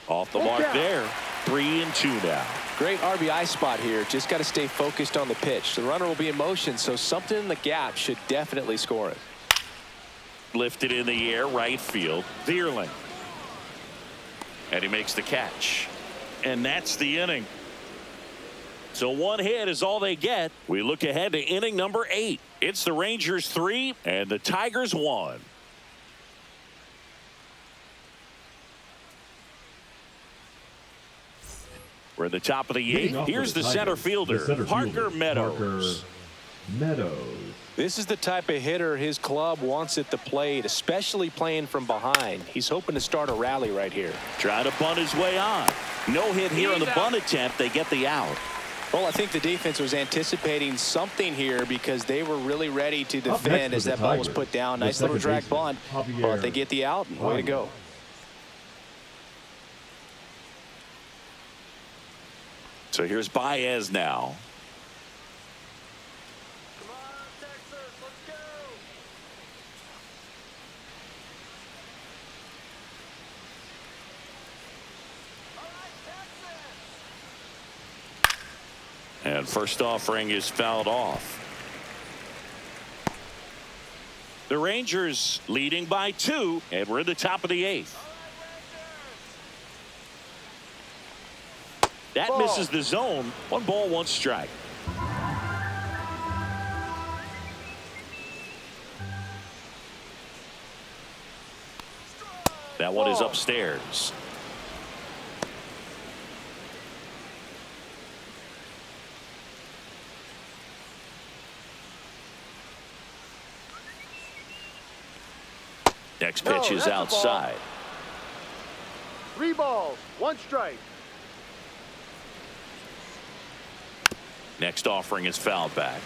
Off the mark there. 3-2 now. Great RBI spot here. Just got to stay focused on the pitch. The runner will be in motion, so something in the gap should definitely score it. Lifted in the air, right field. Vierling. And he makes the catch. And that's the inning. So one hit is all they get. We look ahead to inning number 8. It's the Rangers 3 and the Tigers 1. We're at the top of the 8th. Here's the center fielder, Parker Meadows. This is the type of hitter his club wants at the plate, especially playing from behind. He's hoping to start a rally right here. Trying to bunt his way on. No hit here on the bunt attempt. They get the out. Well, I think the defense was anticipating something here because they were really ready to defend as that ball was put down. Nice little drag bunt, but they get the out. Way to go. So here's Baez now. Come on, Texas, let's go. All right, Texas. And first offering is fouled off. The Rangers leading by 2, and we're at the top of the 8th. That misses the zone. 1 ball, 1 strike. That one is Ball. upstairs. Next pitch is that's a ball. outside. 3 balls, 1 strike. Next offering is fouled back.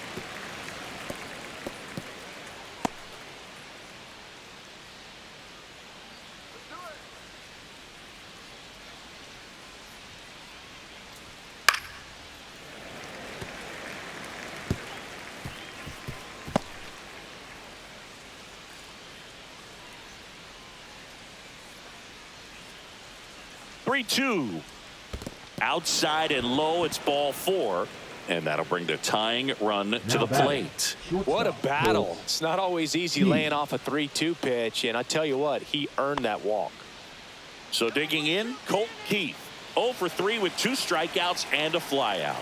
Three-two. Outside and low. It's ball 4. And that'll bring the tying run to the plate. What a battle. It's not always easy laying off a 3-2 pitch. And I tell you what, he earned that walk. So digging in, Colt Keith. 0 for 3 with 2 strikeouts and a flyout.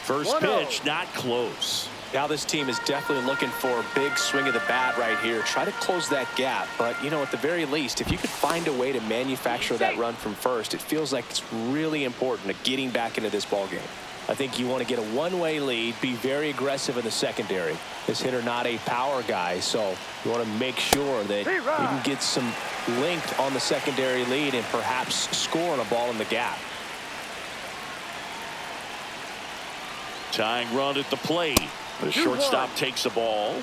First pitch, not close. Now this team is definitely looking for a big swing of the bat right here. Try to close that gap. But, you know, at the very least, if you could find a way to manufacture that run from first, it feels like it's really important to getting back into this ball game. I think you want to get a one-way lead, be very aggressive in the secondary. This hitter not a power guy, so you want to make sure that you can get some length on the secondary lead and perhaps score on a ball in the gap. Tying run at the plate. The shortstop takes the ball.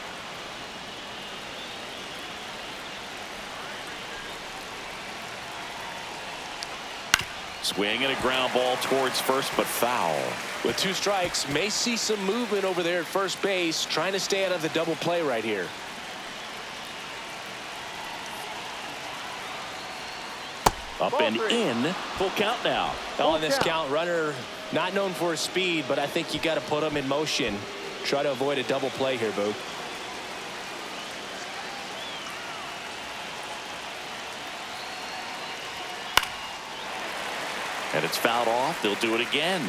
Swing and a ground ball towards first, but foul. With 2 strikes, may see some movement over there at first base, trying to stay out of the double play right here. Up and in. Full count now. On this count, runner not known for his speed, but I think you got to put him in motion. Try to avoid a double play here, Boog. And it's fouled off. They'll do it again.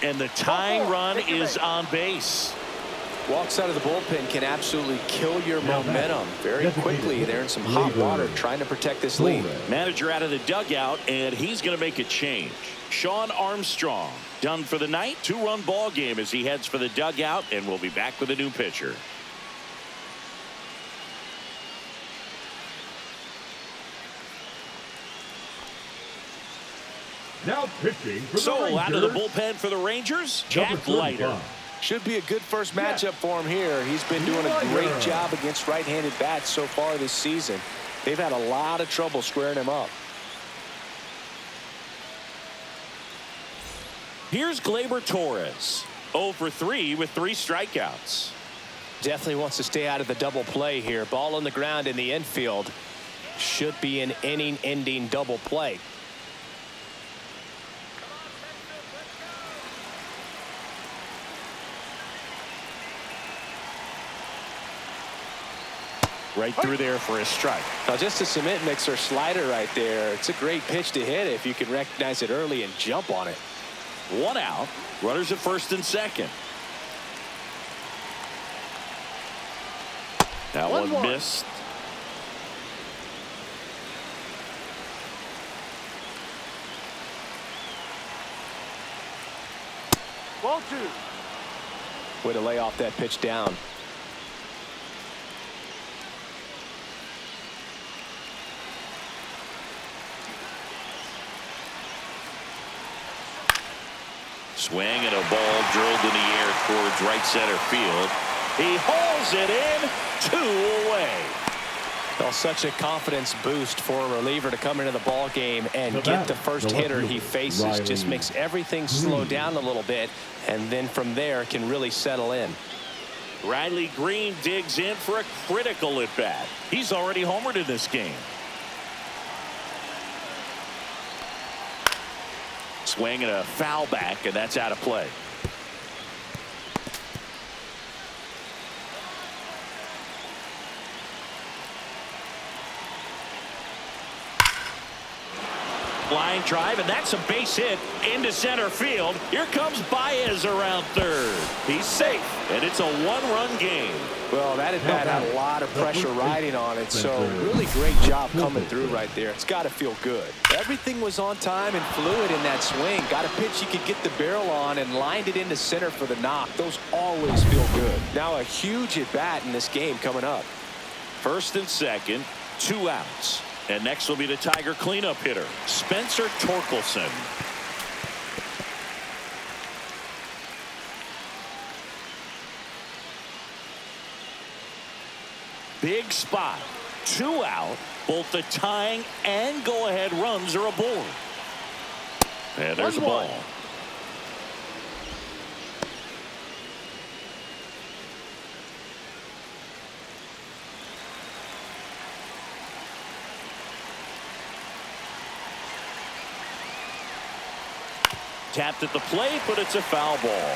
And the tying run is on base. Walks out of the bullpen can absolutely kill your momentum very quickly. They're in some hot water trying to protect this lead. Manager out of the dugout, and he's going to make a change. Sean Armstrong done for the night. 2-run ball game as he heads for the dugout, and we'll be back with a new pitcher. Now pitching for the So Rangers, out of the bullpen for the Rangers, Jack Leiter. Should be a good first matchup for him here. He's been doing a great job against right-handed bats so far this season. They've had a lot of trouble squaring him up. Here's Gleyber Torres. 0 for 3 with 3 strikeouts. Definitely wants to stay out of the double play here. Ball on the ground in the infield. Should be an inning-ending double play. Right through there for a strike. Now just a cement mixer slider right there. It's a great pitch to hit if you can recognize it early and jump on it. 1 out. Runners at first and second. That one missed. Ball 2. Way to lay off that pitch down. Swing and a ball drilled in the air towards right center field. He hauls it in. 2 away. Well, such a confidence boost for a reliever to come into the ball game and get the first hitter he faces. Just makes everything slow down a little bit, and then from there can really settle in. Riley Green digs in for a critical at bat. He's already homered in this game. Swing and a foul back, and that's out of play. Line drive, and that's a base hit into center field. Here comes Baez around third. He's safe, and it's a one-run game. Well, that at-bat had a lot of pressure riding on it, so really great job coming through right there. It's got to feel good. Everything was on time and fluid in that swing. Got a pitch he could get the barrel on and lined it into center for the knock. Those always feel good. Now a huge at-bat in this game coming up. First and second, 2 outs. And next will be the Tiger cleanup hitter, Spencer Torkelson. Big spot, 2 out. Both the tying and go-ahead runs are aboard. And there's a ball. Tapped at the plate, but it's a foul ball.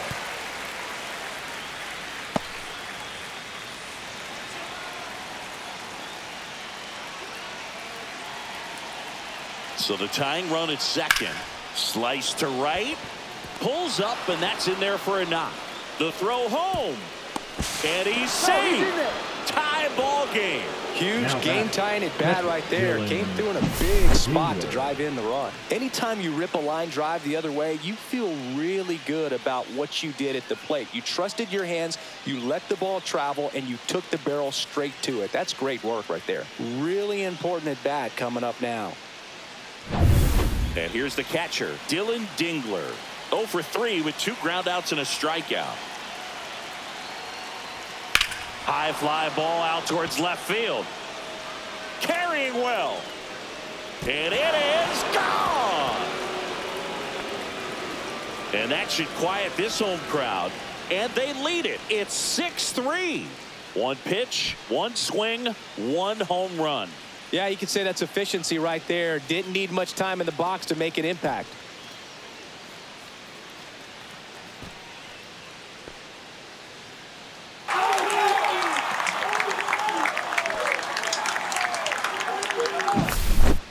So the tying run at second. Slice to right. Pulls up, and that's in there for a knock. The throw home. And he's safe. Tie ball game. Huge game tying at bat right there. Came through in a big spot to drive in the run. Anytime you rip a line drive the other way, you feel really good about what you did at the plate. You trusted your hands, you let the ball travel, and you took the barrel straight to it. That's great work right there. Really important at bat coming up now. And here's the catcher, Dylan Dingler. 0 for 3 with 2 groundouts and a strikeout. High fly ball out towards left field. Carrying well. And it is gone. And that should quiet this home crowd. And they lead it. It's 6-3. 1 pitch, 1 swing, 1 home run. Yeah, you could say that's efficiency right there. Didn't need much time in the box to make an impact.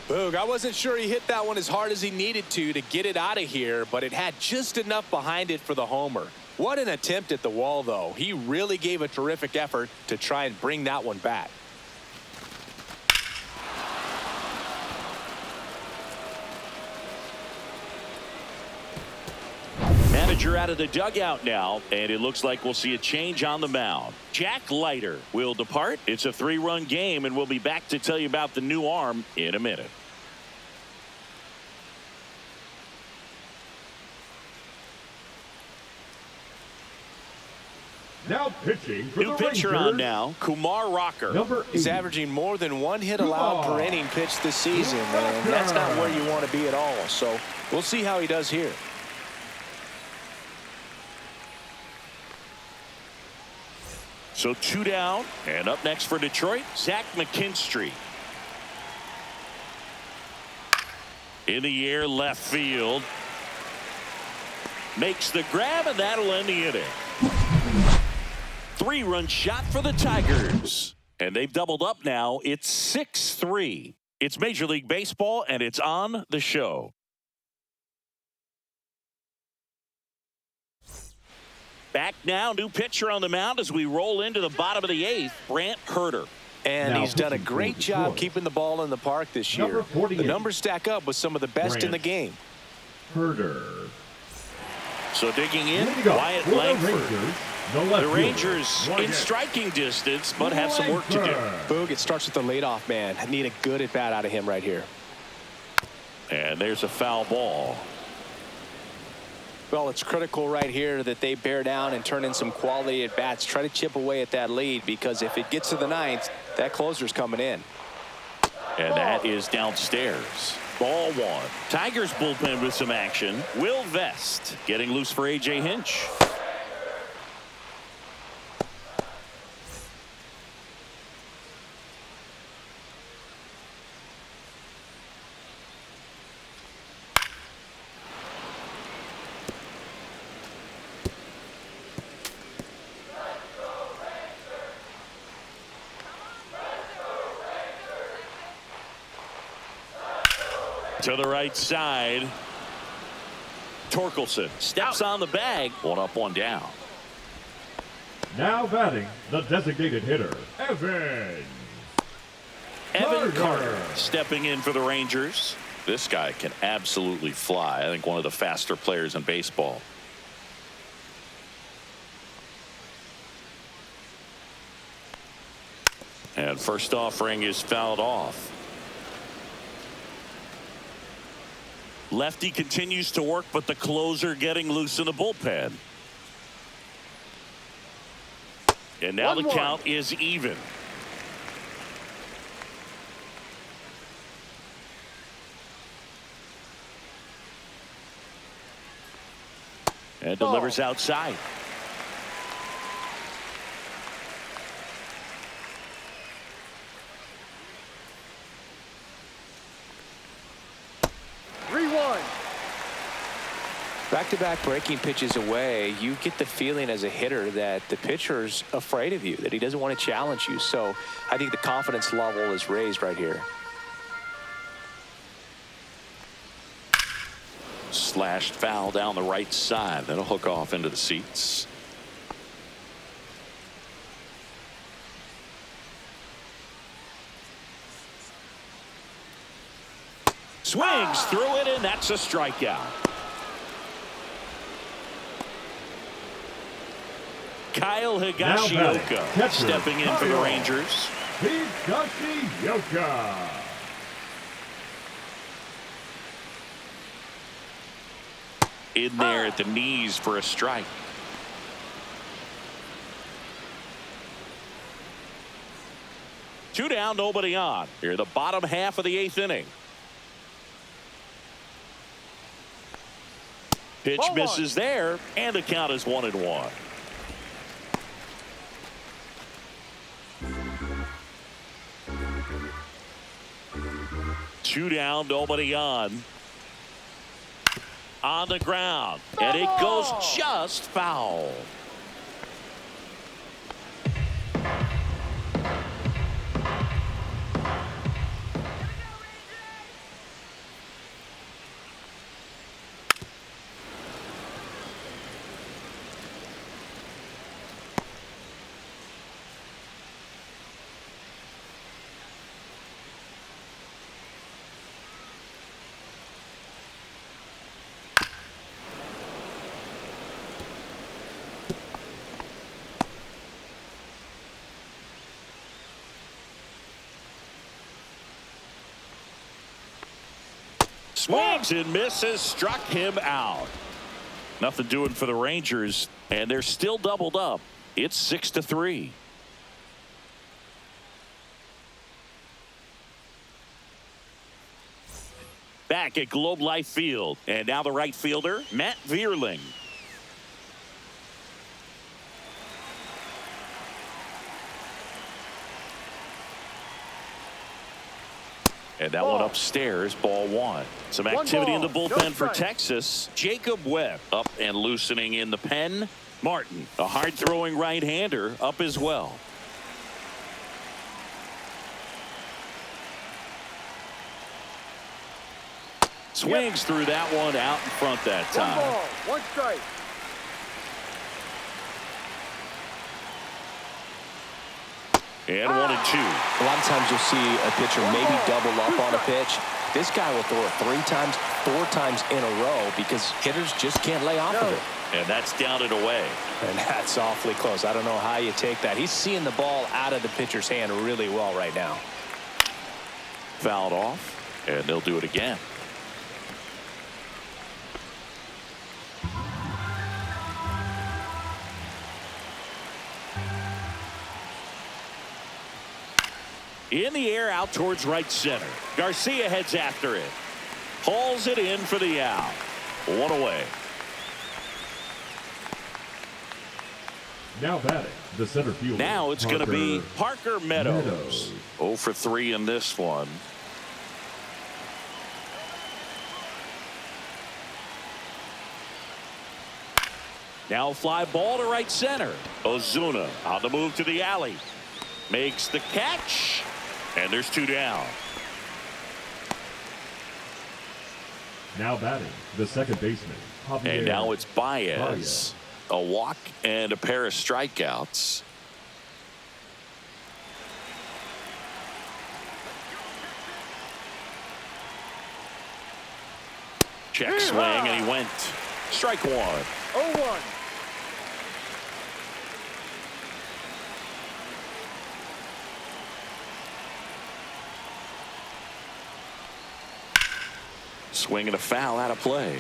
Boog, I wasn't sure he hit that one as hard as he needed to get it out of here, but it had just enough behind it for the homer. What an attempt at the wall, though. He really gave a terrific effort to try and bring that one back. Manager out of the dugout now, and it looks like we'll see a change on the mound. Jack Leiter will depart. It's a 3-run game, and we'll be back to tell you about the new arm in a minute. Now pitching for New the pitcher Rangers, on now, Kumar Rocker. He's averaging more than 1 hit allowed per inning pitched this season, and that's not where you want to be at all. So we'll see how he does here. So 2 down, and up next for Detroit, Zach McKinstry. In the air, left field. Makes the grab, and that'll end the inning. 3-run shot for the Tigers. And they've doubled up now. It's 6-3. It's Major League Baseball, and it's on the show. Back now, new pitcher on the mound as we roll into the bottom of the 8th, Brant Herter. And he's done a great job keeping the ball in the park this year. The numbers stack up with some of the best in the game. Herter. So digging in, Wyatt Langford. The Rangers in striking distance, but have some work to do. Boog, it starts with the leadoff man. I need a good at-bat out of him right here. And there's a foul ball. Well, it's critical right here that they bear down and turn in some quality at-bats. Try to chip away at that lead, because if it gets to the 9th, that closer's coming in. And that is downstairs. Ball 1. Tigers bullpen with some action. Will Vest getting loose for A.J. Hinch. To the right side. Torkelson steps on the bag. 1 up, 1 down. Now batting, the designated hitter, Evan Carter stepping in for the Rangers. This guy can absolutely fly. I think one of the faster players in baseball. And first offering is fouled off. Lefty continues to work, but the closer getting loose in the bullpen. And now the count is even. And delivers outside. Back-to-back breaking pitches away, you get the feeling as a hitter that the pitcher's afraid of you, that he doesn't want to challenge you. So I think the confidence level is raised right here. Slashed foul down the right side. That'll hook off into the seats. Swings through it, and that's a strikeout. Kyle Higashioka stepping in for the Rangers. Higashioka. In there at the knees for a strike. Two down, nobody on. Here, the bottom half of the 8th inning. Pitch misses there, and the count is 1-1. Two down, nobody on. On the ground, and it goes just foul. Swings and misses, struck him out. Nothing doing for the Rangers, and they're still doubled up. It's 6-3. Back at Globe Life Field, and now the right fielder, Matt Vierling. And that one upstairs, ball 1. Some activity in the bullpen for Texas. Jacob Webb up and loosening in the pen. Martin, a hard-throwing right-hander, up as well. Swings through that one out in front that time. 1 ball, 1 strike. And 1-2. A lot of times you'll see a pitcher maybe double up on a pitch. This guy will throw it 3 times, 4 times in a row because hitters just can't lay off of it. And that's down and away. And that's awfully close. I don't know how you take that. He's seeing the ball out of the pitcher's hand really well right now. Fouled off, and they'll do it again. In the air out towards right center. Garcia heads after it. Hauls it in for the out. 1 away. Now batting, the center fielder. Now it's going to be Parker Meadows. 0 for 3 in this one. Now fly ball to right center. Ozuna on the move to the alley. Makes the catch. And there's 2 down. Now batting, the second baseman. And now it's Baez. A walk and a pair of strikeouts. Check swing, and he went. Strike one. 0-1. Swing and a foul out of play.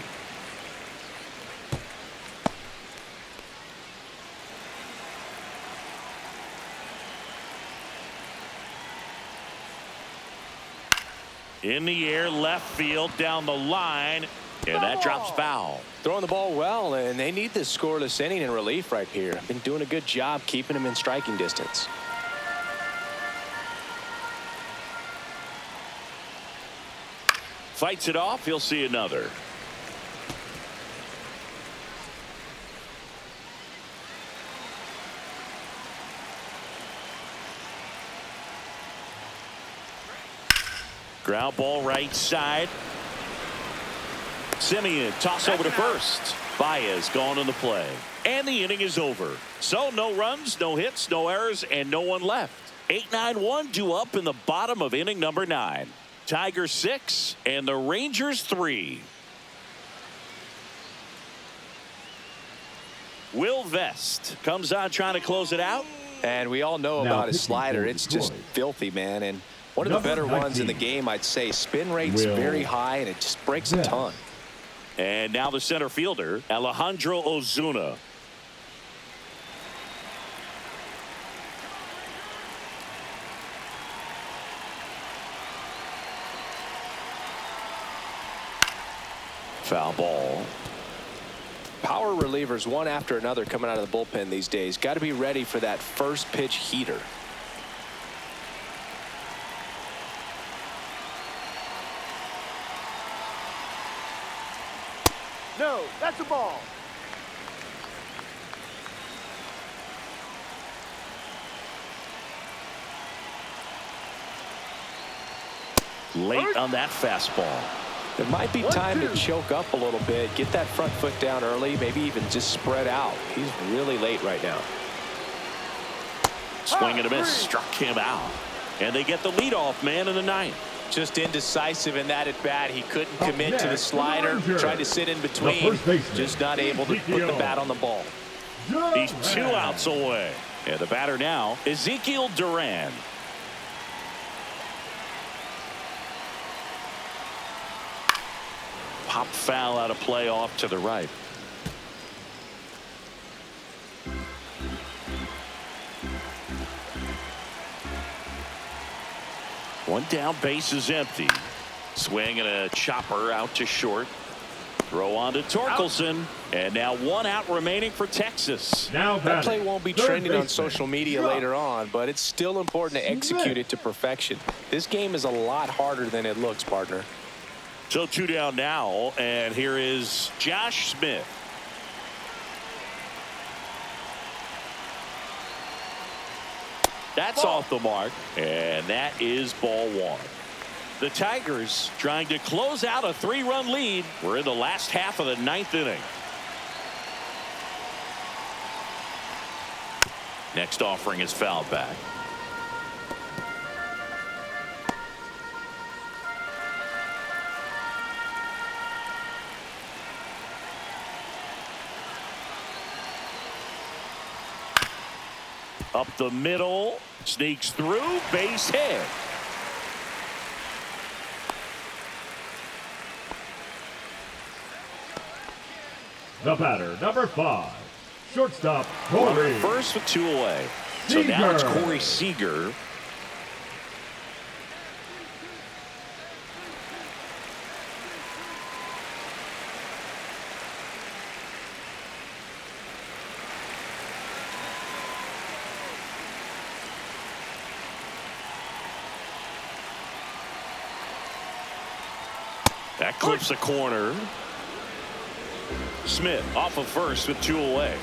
In the air, left field, down the line, and that drops foul. Throwing the ball well, and they need this scoreless inning in relief right here. Been doing a good job keeping them in striking distance. Fights it off. He'll see another. Ground ball right side. Simeon toss over to first. Baez gone on the play. And the inning is over. So no runs, no hits, no errors, and no one left. 8-9-1 due up in the bottom of inning number 9. Tigers 6 and the Rangers 3. Will Vest comes on trying to close it out. And we all know about his slider. It's just filthy, man. And one of the better ones in the game, I'd say. Spin rate's very high, and it just breaks a ton. And now the center fielder, Alejandro Ozuna. Foul ball. Power relievers one after another coming out of the bullpen these days. Got to be ready for that first pitch heater. No, that's a ball. Late on that fastball. It might be time to choke up a little bit, get that front foot down early, maybe even just spread out. He's really late right now. Swing and a miss, struck him out. And they get the leadoff man in the 9th. Just indecisive in that at bat. He couldn't commit to the slider, tried to sit in between, just not able to put the bat on the ball. He's 2 outs away. And the batter now, Ezekiel Duran. Pop foul out of play off to the right. One down, base is empty. Swing and a chopper out to short. Throw on to Torkelson. And now 1 out remaining for Texas. That play won't be trending on social media later on, but it's still important to execute it to perfection. This game is a lot harder than it looks, partner. So 2 down now, and here is Josh Smith. That's off the mark, and that is ball 1. The Tigers trying to close out a 3-run lead. We're in the last half of the 9th inning. Next offering is fouled back. Up the middle, sneaks through, base hit. The batter, number 5, shortstop Corey. First with 2 away. So now it's Corey Seager. That clips the corner. Smith off of first with 2 away.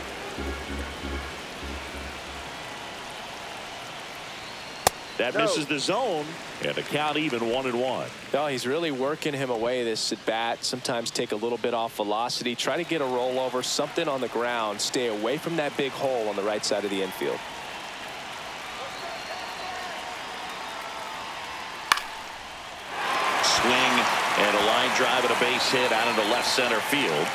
That misses the zone, and the count even 1-1. No, he's really working him away this at bat. Sometimes take a little bit off velocity. Try to get a rollover, something on the ground. Stay away from that big hole on the right side of the infield. Swing and a line drive and a base hit out into left center field.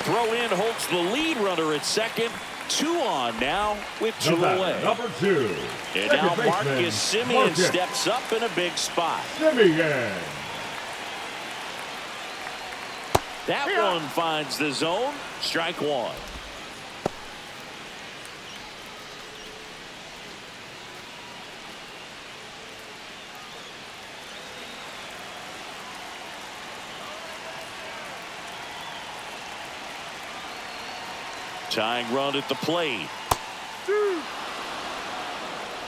Throw in holds the lead runner at second. 2 on now with 2 away. Number 2. And now Marcus Semien steps up in a big spot. Semien. That one finds the zone. Strike 1. Tying run at the plate.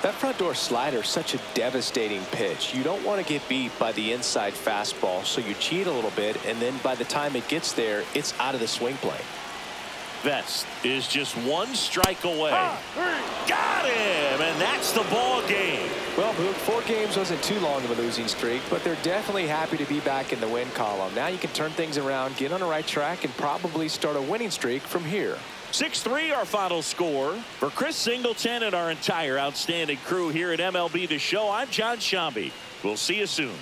That front door slider is such a devastating pitch. You don't want to get beat by the inside fastball, so you cheat a little bit, and then by the time it gets there, it's out of the swing plane. Vest is just 1 strike away. Got him, and that's the ball game. Well, Boog, 4 games wasn't too long of a losing streak, but they're definitely happy to be back in the win column. Now you can turn things around, get on the right track, and probably start a winning streak from here. 6-3 our final score. For Chris Singleton and our entire outstanding crew here at MLB The Show, I'm John Shambi. We'll see you soon.